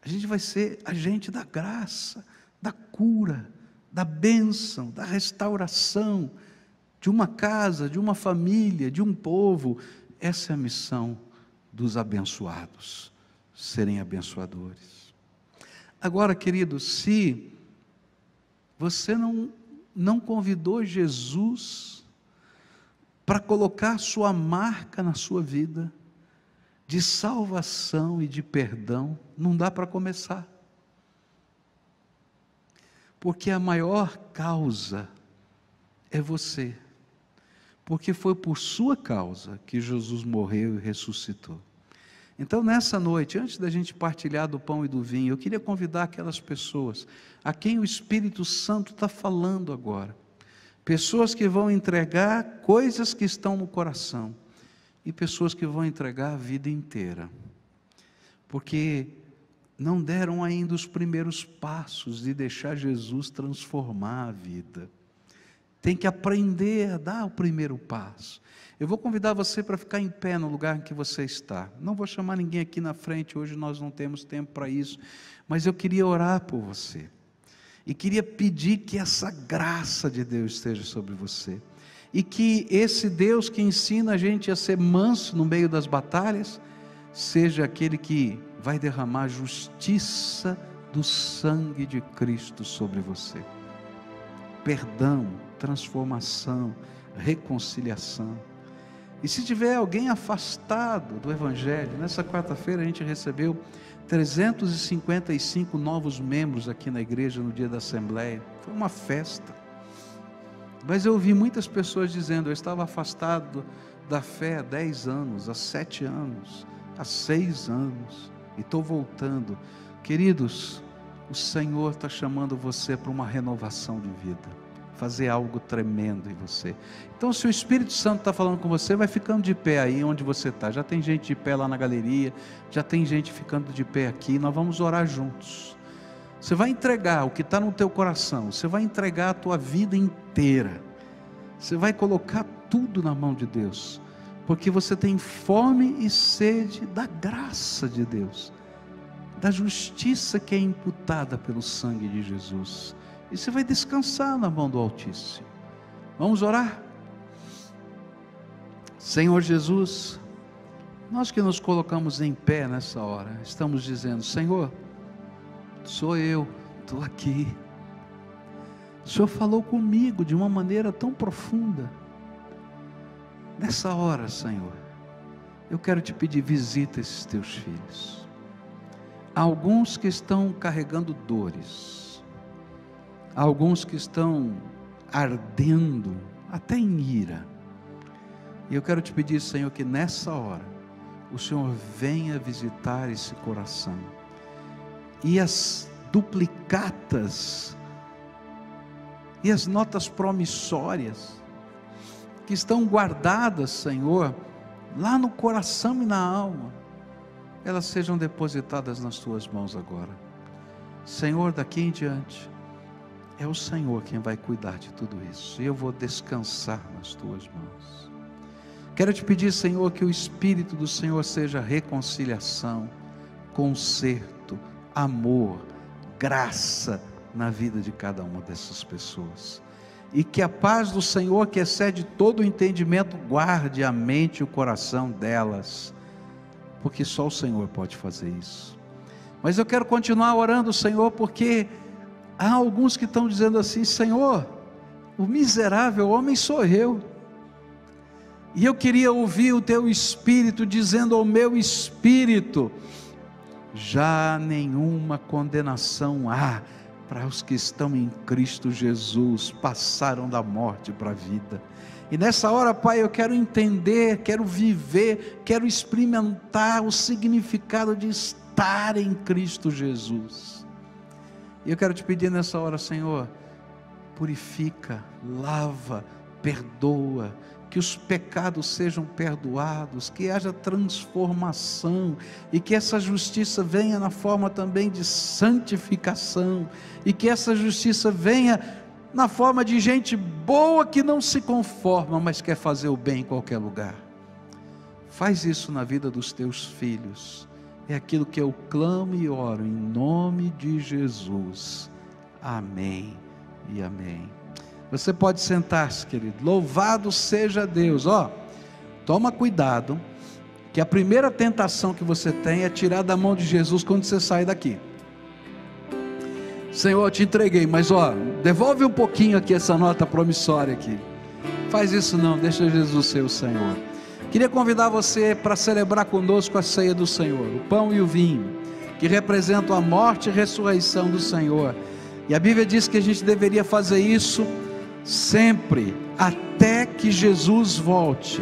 S1: A gente vai ser agente da graça, da cura, da bênção, da restauração, de uma casa, de uma família, de um povo. Essa é a missão dos abençoados, serem abençoadores. Agora, queridos, se você não convidou Jesus para colocar sua marca na sua vida, de salvação e de perdão, não dá para começar. Porque a maior causa é você. Porque foi por sua causa que Jesus morreu e ressuscitou. Então, nessa noite, antes da gente partilhar do pão e do vinho, eu queria convidar aquelas pessoas a quem o Espírito Santo está falando agora. Pessoas que vão entregar coisas que estão no coração. E pessoas que vão entregar a vida inteira. Porque não deram ainda os primeiros passos de deixar Jesus transformar a vida. Tem que aprender a dar o primeiro passo. Eu vou convidar você para ficar em pé no lugar em que você está. Não vou chamar ninguém aqui na frente, hoje nós não temos tempo para isso. Mas eu queria orar por você. E queria pedir que essa graça de Deus esteja sobre você. E que esse Deus que ensina a gente a ser manso no meio das batalhas, seja aquele que vai derramar justiça do sangue de Cristo sobre você. Perdão, transformação, reconciliação. E se tiver alguém afastado do Evangelho, nessa quarta-feira a gente recebeu 355 novos membros aqui na igreja no dia da Assembleia. Foi uma festa. Mas eu ouvi muitas pessoas dizendo, eu estava afastado da fé há 10 anos, há 7 anos, há 6 anos, e estou voltando. Queridos, o Senhor está chamando você para uma renovação de vida, fazer algo tremendo em você. Então, se o Espírito Santo está falando com você, vai ficando de pé aí onde você está. Já tem gente de pé lá na galeria, já tem gente ficando de pé aqui, nós vamos orar juntos. Você vai entregar o que está no teu coração, você vai entregar a tua vida inteira, você vai colocar tudo na mão de Deus, porque você tem fome e sede da graça de Deus, da justiça que é imputada pelo sangue de Jesus, e você vai descansar na mão do Altíssimo. Vamos orar? Senhor Jesus, nós que nos colocamos em pé nessa hora, estamos dizendo, Senhor, sou eu, estou aqui. O Senhor falou comigo de uma maneira tão profunda. Nessa hora, Senhor, eu quero te pedir, visita esses teus filhos. Há alguns que estão carregando dores, há alguns que estão ardendo, até em ira. E eu quero te pedir, Senhor, que nessa hora, o Senhor venha visitar esse coração. E as duplicatas, e as notas promissórias, que estão guardadas, Senhor, lá no coração e na alma, elas sejam depositadas nas tuas mãos agora. Senhor, daqui em diante, é o Senhor quem vai cuidar de tudo isso, e eu vou descansar nas tuas mãos. Quero te pedir, Senhor, que o Espírito do Senhor seja reconciliação, conserto, amor, graça na vida de cada uma dessas pessoas, e que a paz do Senhor, que excede todo o entendimento, guarde a mente e o coração delas, porque só o Senhor pode fazer isso. Mas eu quero continuar orando, Senhor, porque há alguns que estão dizendo assim, Senhor, o miserável homem sou eu, E eu queria ouvir o teu Espírito dizendo ao meu espírito: já nenhuma condenação há para os que estão em Cristo Jesus, passaram da morte para a vida. E nessa hora, Pai, eu quero entender, quero viver, quero experimentar o significado de estar em Cristo Jesus. E eu quero te pedir nessa hora, Senhor, purifica, lava, perdoa, que os pecados sejam perdoados, que haja transformação, e que essa justiça venha na forma também de santificação, e que essa justiça venha na forma de gente boa que não se conforma, mas quer fazer o bem em qualquer lugar. Faz isso na vida dos teus filhos, é aquilo que eu clamo e oro, em nome de Jesus, amém e amém. Você pode sentar-se, querido. Louvado seja Deus. Toma cuidado, que a primeira tentação que você tem é tirar da mão de Jesus quando você sai daqui. Senhor, eu te entreguei, mas devolve um pouquinho aqui essa nota promissória aqui. Faz isso não, deixa Jesus ser o Senhor. Queria convidar você para celebrar conosco a ceia do Senhor, o pão e o vinho, que representam a morte e ressurreição do Senhor. E a Bíblia diz que a gente deveria fazer isso sempre, até que Jesus volte.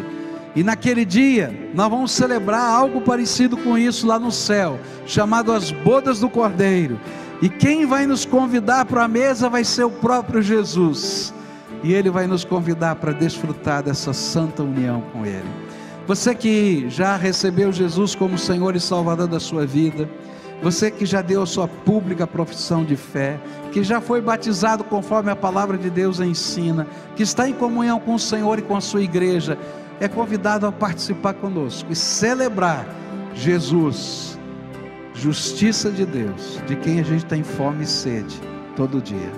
S1: E naquele dia nós vamos celebrar algo parecido com isso lá no céu, chamado as bodas do Cordeiro. E quem vai nos convidar para a mesa vai ser o próprio Jesus, e Ele vai nos convidar para desfrutar dessa santa união com Ele. Você que já recebeu Jesus como Senhor e Salvador da sua vida, você que já deu a sua pública profissão de fé, que já foi batizado conforme a palavra de Deus ensina, que está em comunhão com o Senhor e com a sua igreja, é convidado a participar conosco e celebrar Jesus, justiça de Deus, de quem a gente tem fome e sede todo dia.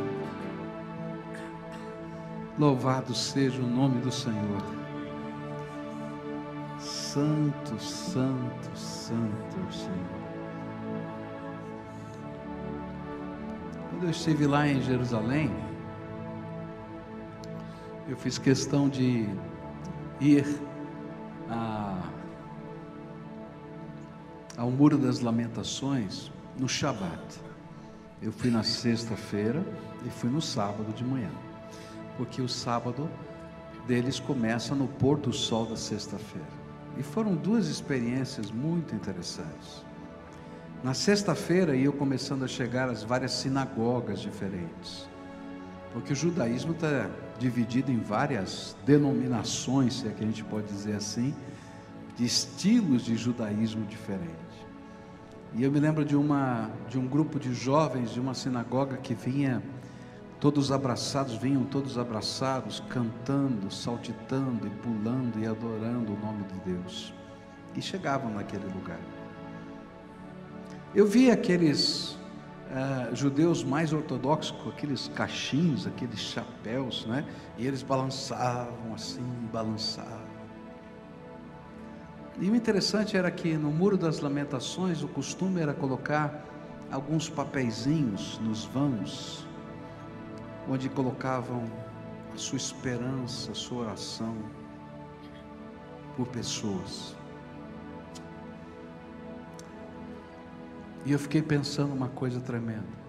S1: Louvado seja o nome do Senhor. Santo, santo, santo é o Senhor. Quando eu estive lá em Jerusalém, eu fiz questão de ir ao Muro das Lamentações no Shabat. Eu fui na sexta-feira e fui no sábado de manhã, porque o sábado deles começa no pôr do sol da sexta-feira. E foram duas experiências muito interessantes. Na sexta-feira ia eu começando a chegar às várias sinagogas diferentes, porque o judaísmo está dividido em várias denominações, se é que a gente pode dizer assim, de estilos de judaísmo diferentes. E eu me lembro de um grupo de jovens de uma sinagoga que vinham todos abraçados, cantando, saltitando e pulando e adorando o nome de Deus, e chegavam naquele lugar. Eu vi aqueles judeus mais ortodoxos com aqueles cachinhos, aqueles chapéus, né? E eles balançavam assim, balançavam. E o interessante era que no Muro das Lamentações o costume era colocar alguns papeizinhos nos vãos, onde colocavam a sua esperança, a sua oração por pessoas. E eu fiquei pensando uma coisa tremenda.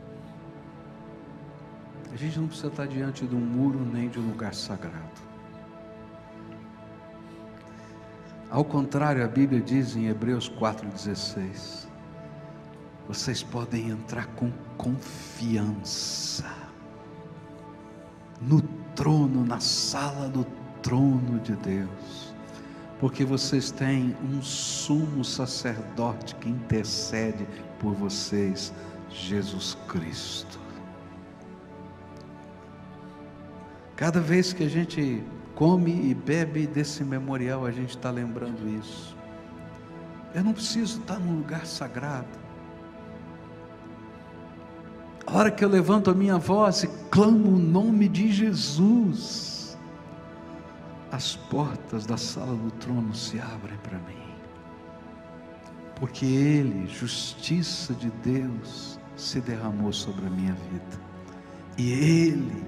S1: A gente não precisa estar diante de um muro nem de um lugar sagrado. Ao contrário, a Bíblia diz em Hebreus 4,16: vocês podem entrar com confiança no trono, na sala do trono de Deus, porque vocês têm um sumo sacerdote que intercede por vocês, Jesus Cristo. Cada vez que a gente come e bebe desse memorial, a gente está lembrando isso. Eu não preciso estar num lugar sagrado. A hora que eu levanto a minha voz e clamo o nome de Jesus, as portas da sala do trono se abrem para mim, porque Ele, justiça de Deus, se derramou sobre a minha vida, e Ele,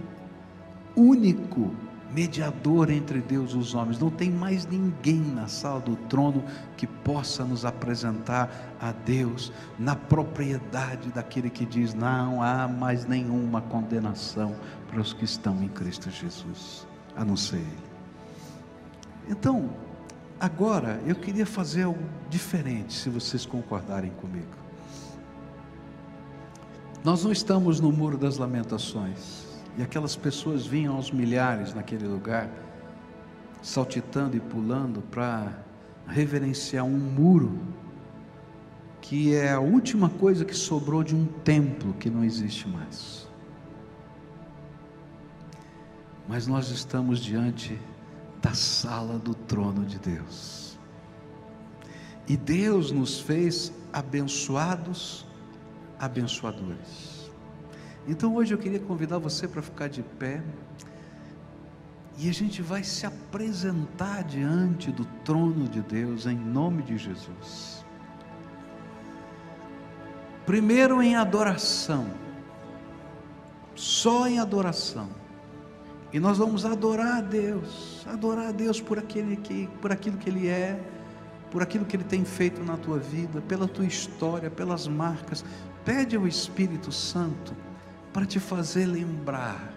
S1: único mediador entre Deus e os homens. Não tem mais ninguém na sala do trono que possa nos apresentar a Deus na propriedade daquele que diz: não há mais nenhuma condenação para os que estão em Cristo Jesus, a não ser Ele. Então, agora eu queria fazer algo diferente, se vocês concordarem comigo. Nós não estamos no Muro das Lamentações, e aquelas pessoas vinham aos milhares naquele lugar, saltitando e pulando para reverenciar um muro, que é a última coisa que sobrou de um templo que não existe mais. Mas nós estamos diante da sala do trono de Deus, e Deus nos fez abençoados, abençoadores. Então hoje eu queria convidar você para ficar de pé, e a gente vai se apresentar diante do trono de Deus em nome de Jesus. Primeiro em adoração, só em adoração, e nós vamos adorar a Deus por aquilo que Ele é, por aquilo que Ele tem feito na tua vida, pela tua história, pelas marcas. Pede ao Espírito Santo para te fazer lembrar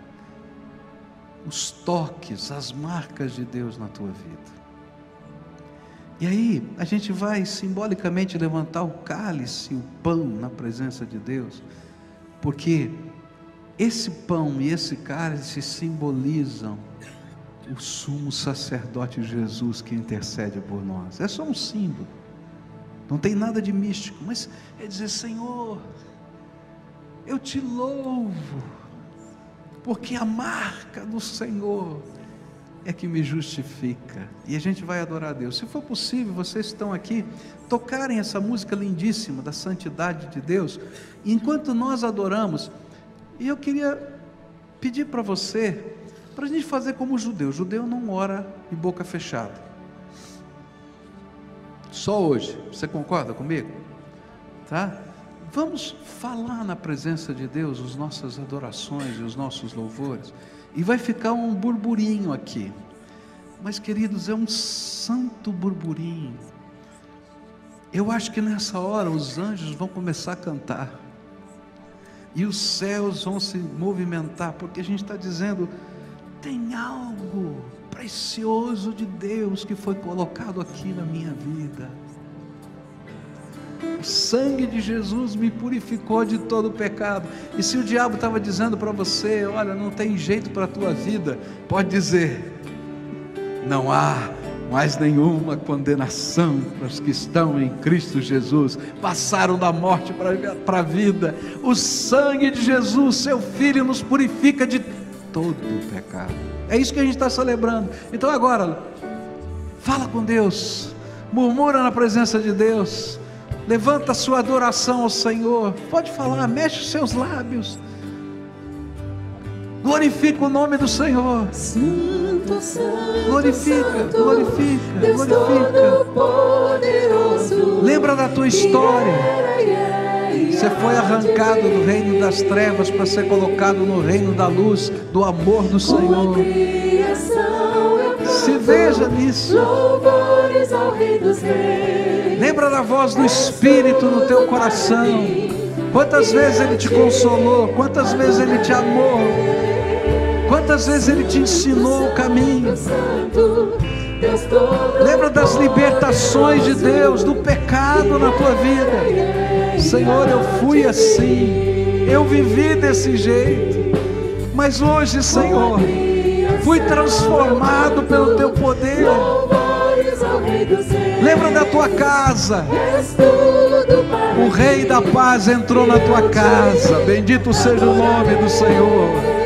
S1: os toques, as marcas de Deus na tua vida. E aí a gente vai simbolicamente levantar o cálice, o pão na presença de Deus, porque esse pão e esse cálice simbolizam o sumo sacerdote Jesus que intercede por nós. É só um símbolo, não tem nada de místico, mas é dizer: Senhor, eu te louvo, porque a marca do Senhor é que me justifica. E a gente vai adorar a Deus. Se for possível, vocês estão aqui, tocarem essa música lindíssima da santidade de Deus, e enquanto nós adoramos, e eu queria pedir para você, para a gente fazer como o judeu não ora de boca fechada, só hoje. Você concorda comigo? Tá? Vamos falar na presença de Deus as nossas adorações e os nossos louvores, e vai ficar um burburinho aqui, mas queridos, é um santo burburinho. Eu acho que nessa hora os anjos vão começar a cantar, e os céus vão se movimentar, porque a gente está dizendo: tem algo precioso de Deus que foi colocado aqui na minha vida. O sangue de Jesus me purificou de todo o pecado. E se o diabo estava dizendo para você: olha, não tem jeito para a tua vida, pode dizer: não há mais nenhuma condenação para os que estão em Cristo Jesus, passaram da morte para a vida. O sangue de Jesus, seu Filho, nos purifica de todo o pecado. É isso que a gente está celebrando. Então agora, fala com Deus, murmura na presença de Deus, levanta a sua adoração ao Senhor, pode falar, mexe os seus lábios, glorifica o nome do Senhor.
S2: Santo, Santo,
S1: Glorifica,
S2: Santo,
S1: glorifica,
S2: Deus
S1: glorifica.
S2: Todo-Poderoso.
S1: Lembra da tua história. Você foi arrancado do reino das trevas para ser colocado no reino da luz, do amor do Senhor. Se veja nisso.
S2: Louvores ao Rei dos Reis.
S1: Lembra da voz do Espírito no teu coração. Quantas vezes Ele te consolou, quantas vezes Ele te amou, quantas vezes Ele te ensinou o caminho. Lembra das libertações de Deus, do pecado na tua vida. Senhor, eu fui assim, eu vivi desse jeito, mas hoje, Senhor, fui transformado pelo teu poder. Lembra da tua casa. O Rei da Paz entrou na tua casa. Bendito seja o nome do Senhor.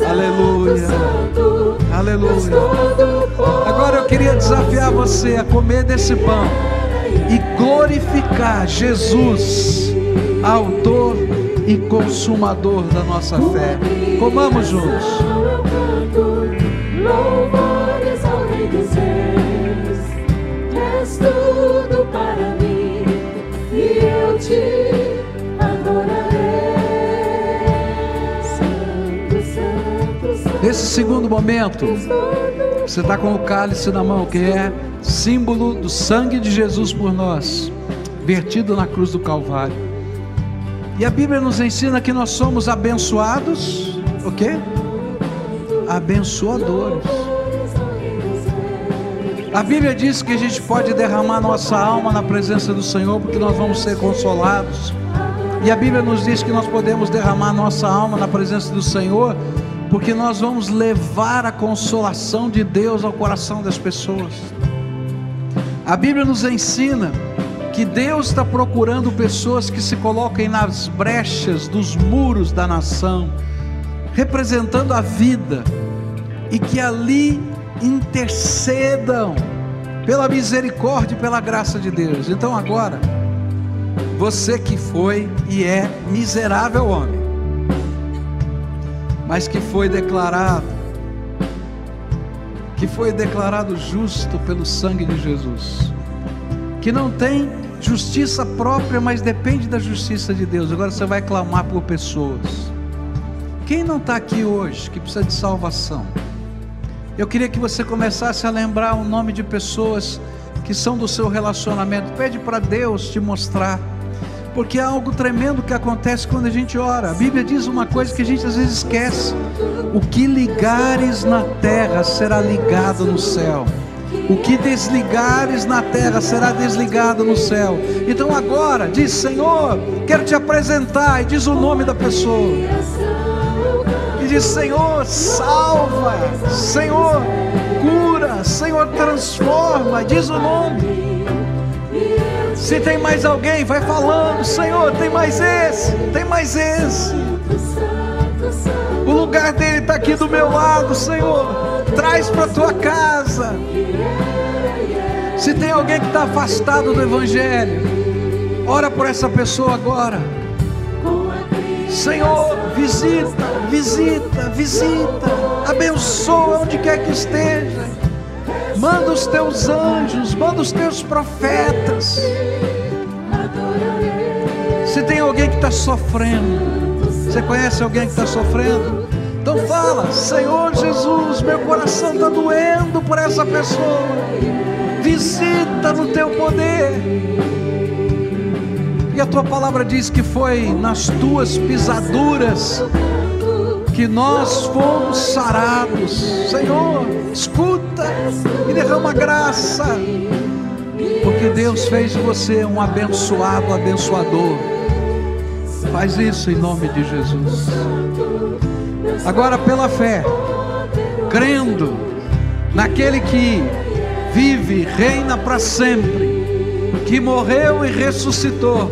S1: Aleluia, aleluia. Agora eu queria desafiar você a comer desse pão e glorificar Jesus, autor e consumador da nossa fé. Comamos juntos.
S2: Louvores ao Rei dos Reis. És tudo para mim e eu te adorarei. Santo, Santo, Santo.
S1: momento, você está com o cálice na mão, que é símbolo do sangue de Jesus por nós, vertido na cruz do Calvário. E a Bíblia nos ensina que nós somos abençoados, o quê? Abençoadores. A Bíblia diz que a gente pode derramar nossa alma na presença do Senhor, porque nós vamos ser consolados. E a Bíblia nos diz que nós podemos derramar nossa alma na presença do Senhor, porque nós vamos levar a consolação de Deus ao coração das pessoas. A Bíblia nos ensina que Deus está procurando pessoas que se coloquem nas brechas dos muros da nação, representando a vida, e que ali intercedam pela misericórdia e pela graça de Deus. Então agora, você que foi e é miserável homem, mas que foi declarado justo pelo sangue de Jesus, que não tem justiça própria, mas depende da justiça de Deus. Agora você vai clamar por pessoas. Quem não está aqui hoje, que precisa de salvação? Eu queria que você começasse a lembrar o nome de pessoas que são do seu relacionamento. Pede para Deus te mostrar, porque há algo tremendo que acontece quando a gente ora. A Bíblia diz uma coisa que a gente às vezes esquece: o que ligares na terra será ligado no céu, o que desligares na terra será desligado no céu. Então agora diz: Senhor, quero te apresentar, e diz o nome da pessoa, e diz: Senhor, salva, Senhor, cura, Senhor, transforma, diz o nome. Se tem mais alguém, vai falando: Senhor, tem mais esse, tem mais esse. O lugar dele está aqui do meu lado, Senhor, traz para a tua casa. Se tem alguém que está afastado do Evangelho, ora por essa pessoa agora. Senhor, visita, visita, visita, abençoa onde quer que esteja. Manda os teus anjos, manda os teus profetas. Se tem alguém que está sofrendo, você conhece alguém que está sofrendo? Então fala: Senhor Jesus, meu coração está doendo por essa pessoa. Visita no teu poder. E a tua palavra diz que foi nas tuas pisaduras que nós fomos sarados. Senhor, escuta e derrama graça, porque Deus fez de você um abençoado, abençoador. Faz isso em nome de Jesus. Agora, pela fé, crendo naquele que vive, reina para sempre, que morreu e ressuscitou,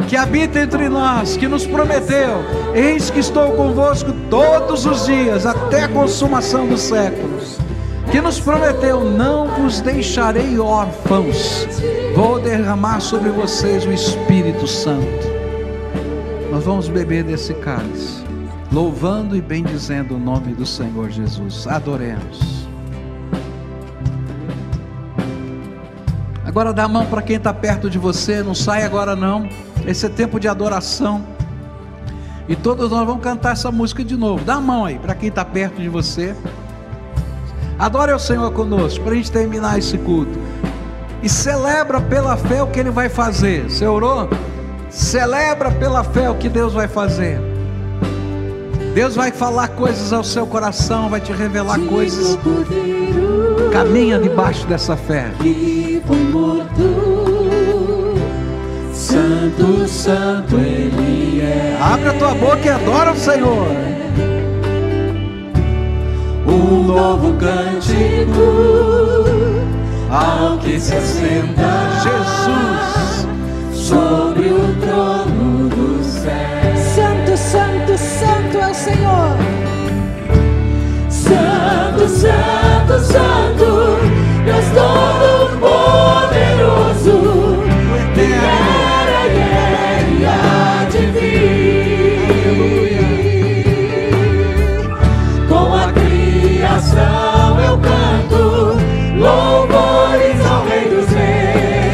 S1: que habita entre nós, que nos prometeu: eis que estou convosco todos os dias, até a consumação dos séculos, que nos prometeu: não vos deixarei órfãos, vou derramar sobre vocês o Espírito Santo. Nós vamos beber desse cálice, louvando e bendizendo o nome do Senhor Jesus. Adoremos. Agora dá a mão para quem está perto de você, não sai agora não. Esse é tempo de adoração, e todos nós vamos cantar essa música de novo. Dá a mão aí para quem está perto de você. Adore ao Senhor conosco, para a gente terminar esse culto. E celebra pela fé o que Ele vai fazer. Você orou? Celebra pela fé o que Deus vai fazer. Deus vai falar coisas ao seu coração, vai te revelar coisas. Caminha debaixo dessa fé.
S2: Santo, santo Ele é.
S1: Abre a tua boca e adora o Senhor.
S2: Um novo cântico ao que se assenta
S1: Jesus
S2: sobre o trono do céu.
S3: Santo, santo, santo é o Senhor.
S2: Santo, santo, santo, Deus Todo-Poderoso, que era e é e há de vir. Com a criação eu canto louvores ao Rei dos Reis.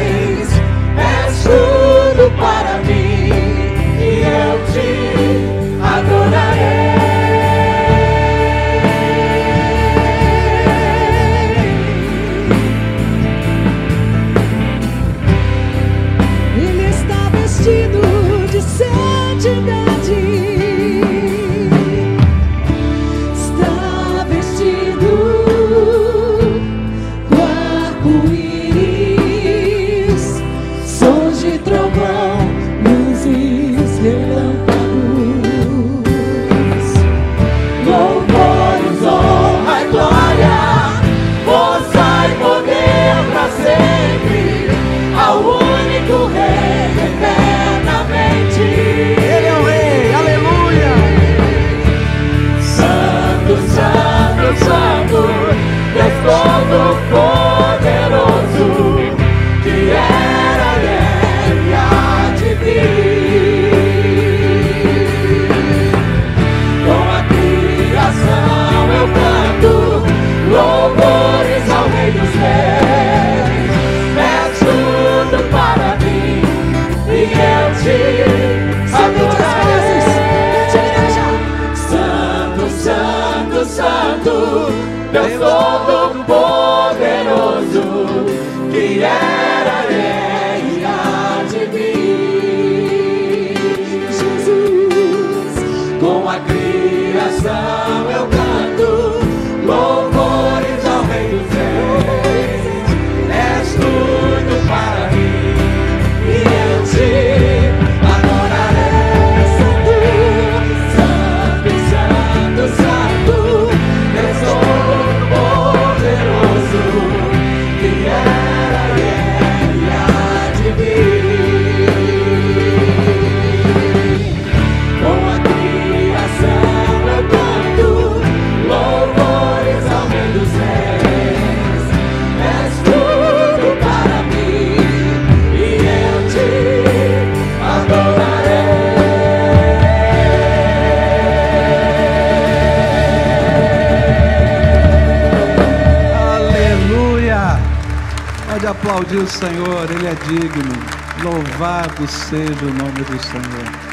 S1: aplaudir o Senhor, Ele é digno. Louvado seja o nome do Senhor.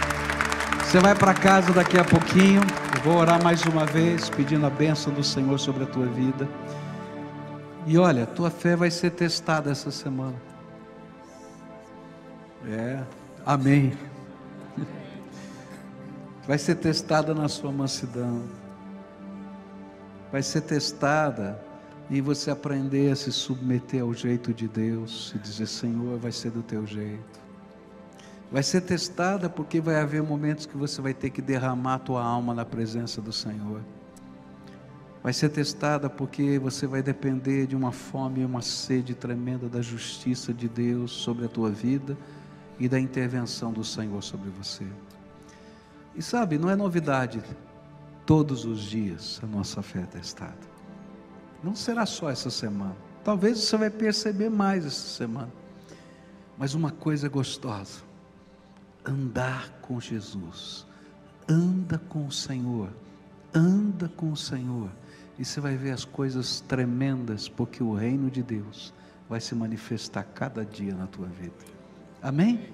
S1: Você vai para casa daqui a pouquinho. Eu vou orar mais uma vez, pedindo a bênção do Senhor sobre a tua vida. E olha, tua fé vai ser testada essa semana. Amém. Vai ser testada na sua mansidão. Vai ser testada em você aprender a se submeter ao jeito de Deus e dizer: Senhor, vai ser do teu jeito. Vai ser testada porque vai haver momentos que você vai ter que derramar a tua alma na presença do Senhor. Vai ser testada porque você vai depender de uma fome e uma sede tremenda da justiça de Deus sobre a tua vida e da intervenção do Senhor sobre você. E sabe, não é novidade, todos os dias a nossa fé é testada. Não será só essa semana. Talvez você vai perceber mais essa semana. Mas uma coisa é gostosa: andar com Jesus. Anda com o Senhor. Anda com o Senhor. E você vai ver as coisas tremendas, porque o reino de Deus vai se manifestar cada dia na tua vida. Amém?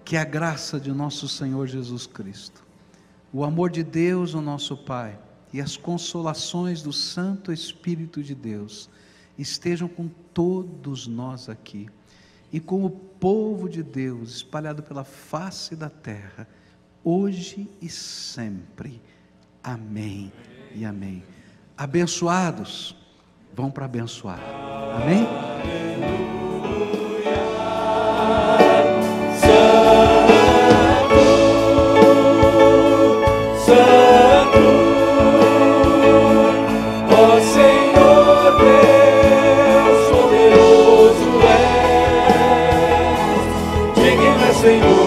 S1: Que a graça de nosso Senhor Jesus Cristo, o amor de Deus, o nosso Pai, e as consolações do Santo Espírito de Deus estejam com todos nós aqui e com o povo de Deus espalhado pela face da terra, hoje e sempre. Amém e amém. Abençoados vão para abençoar. Amém?
S2: Senhor.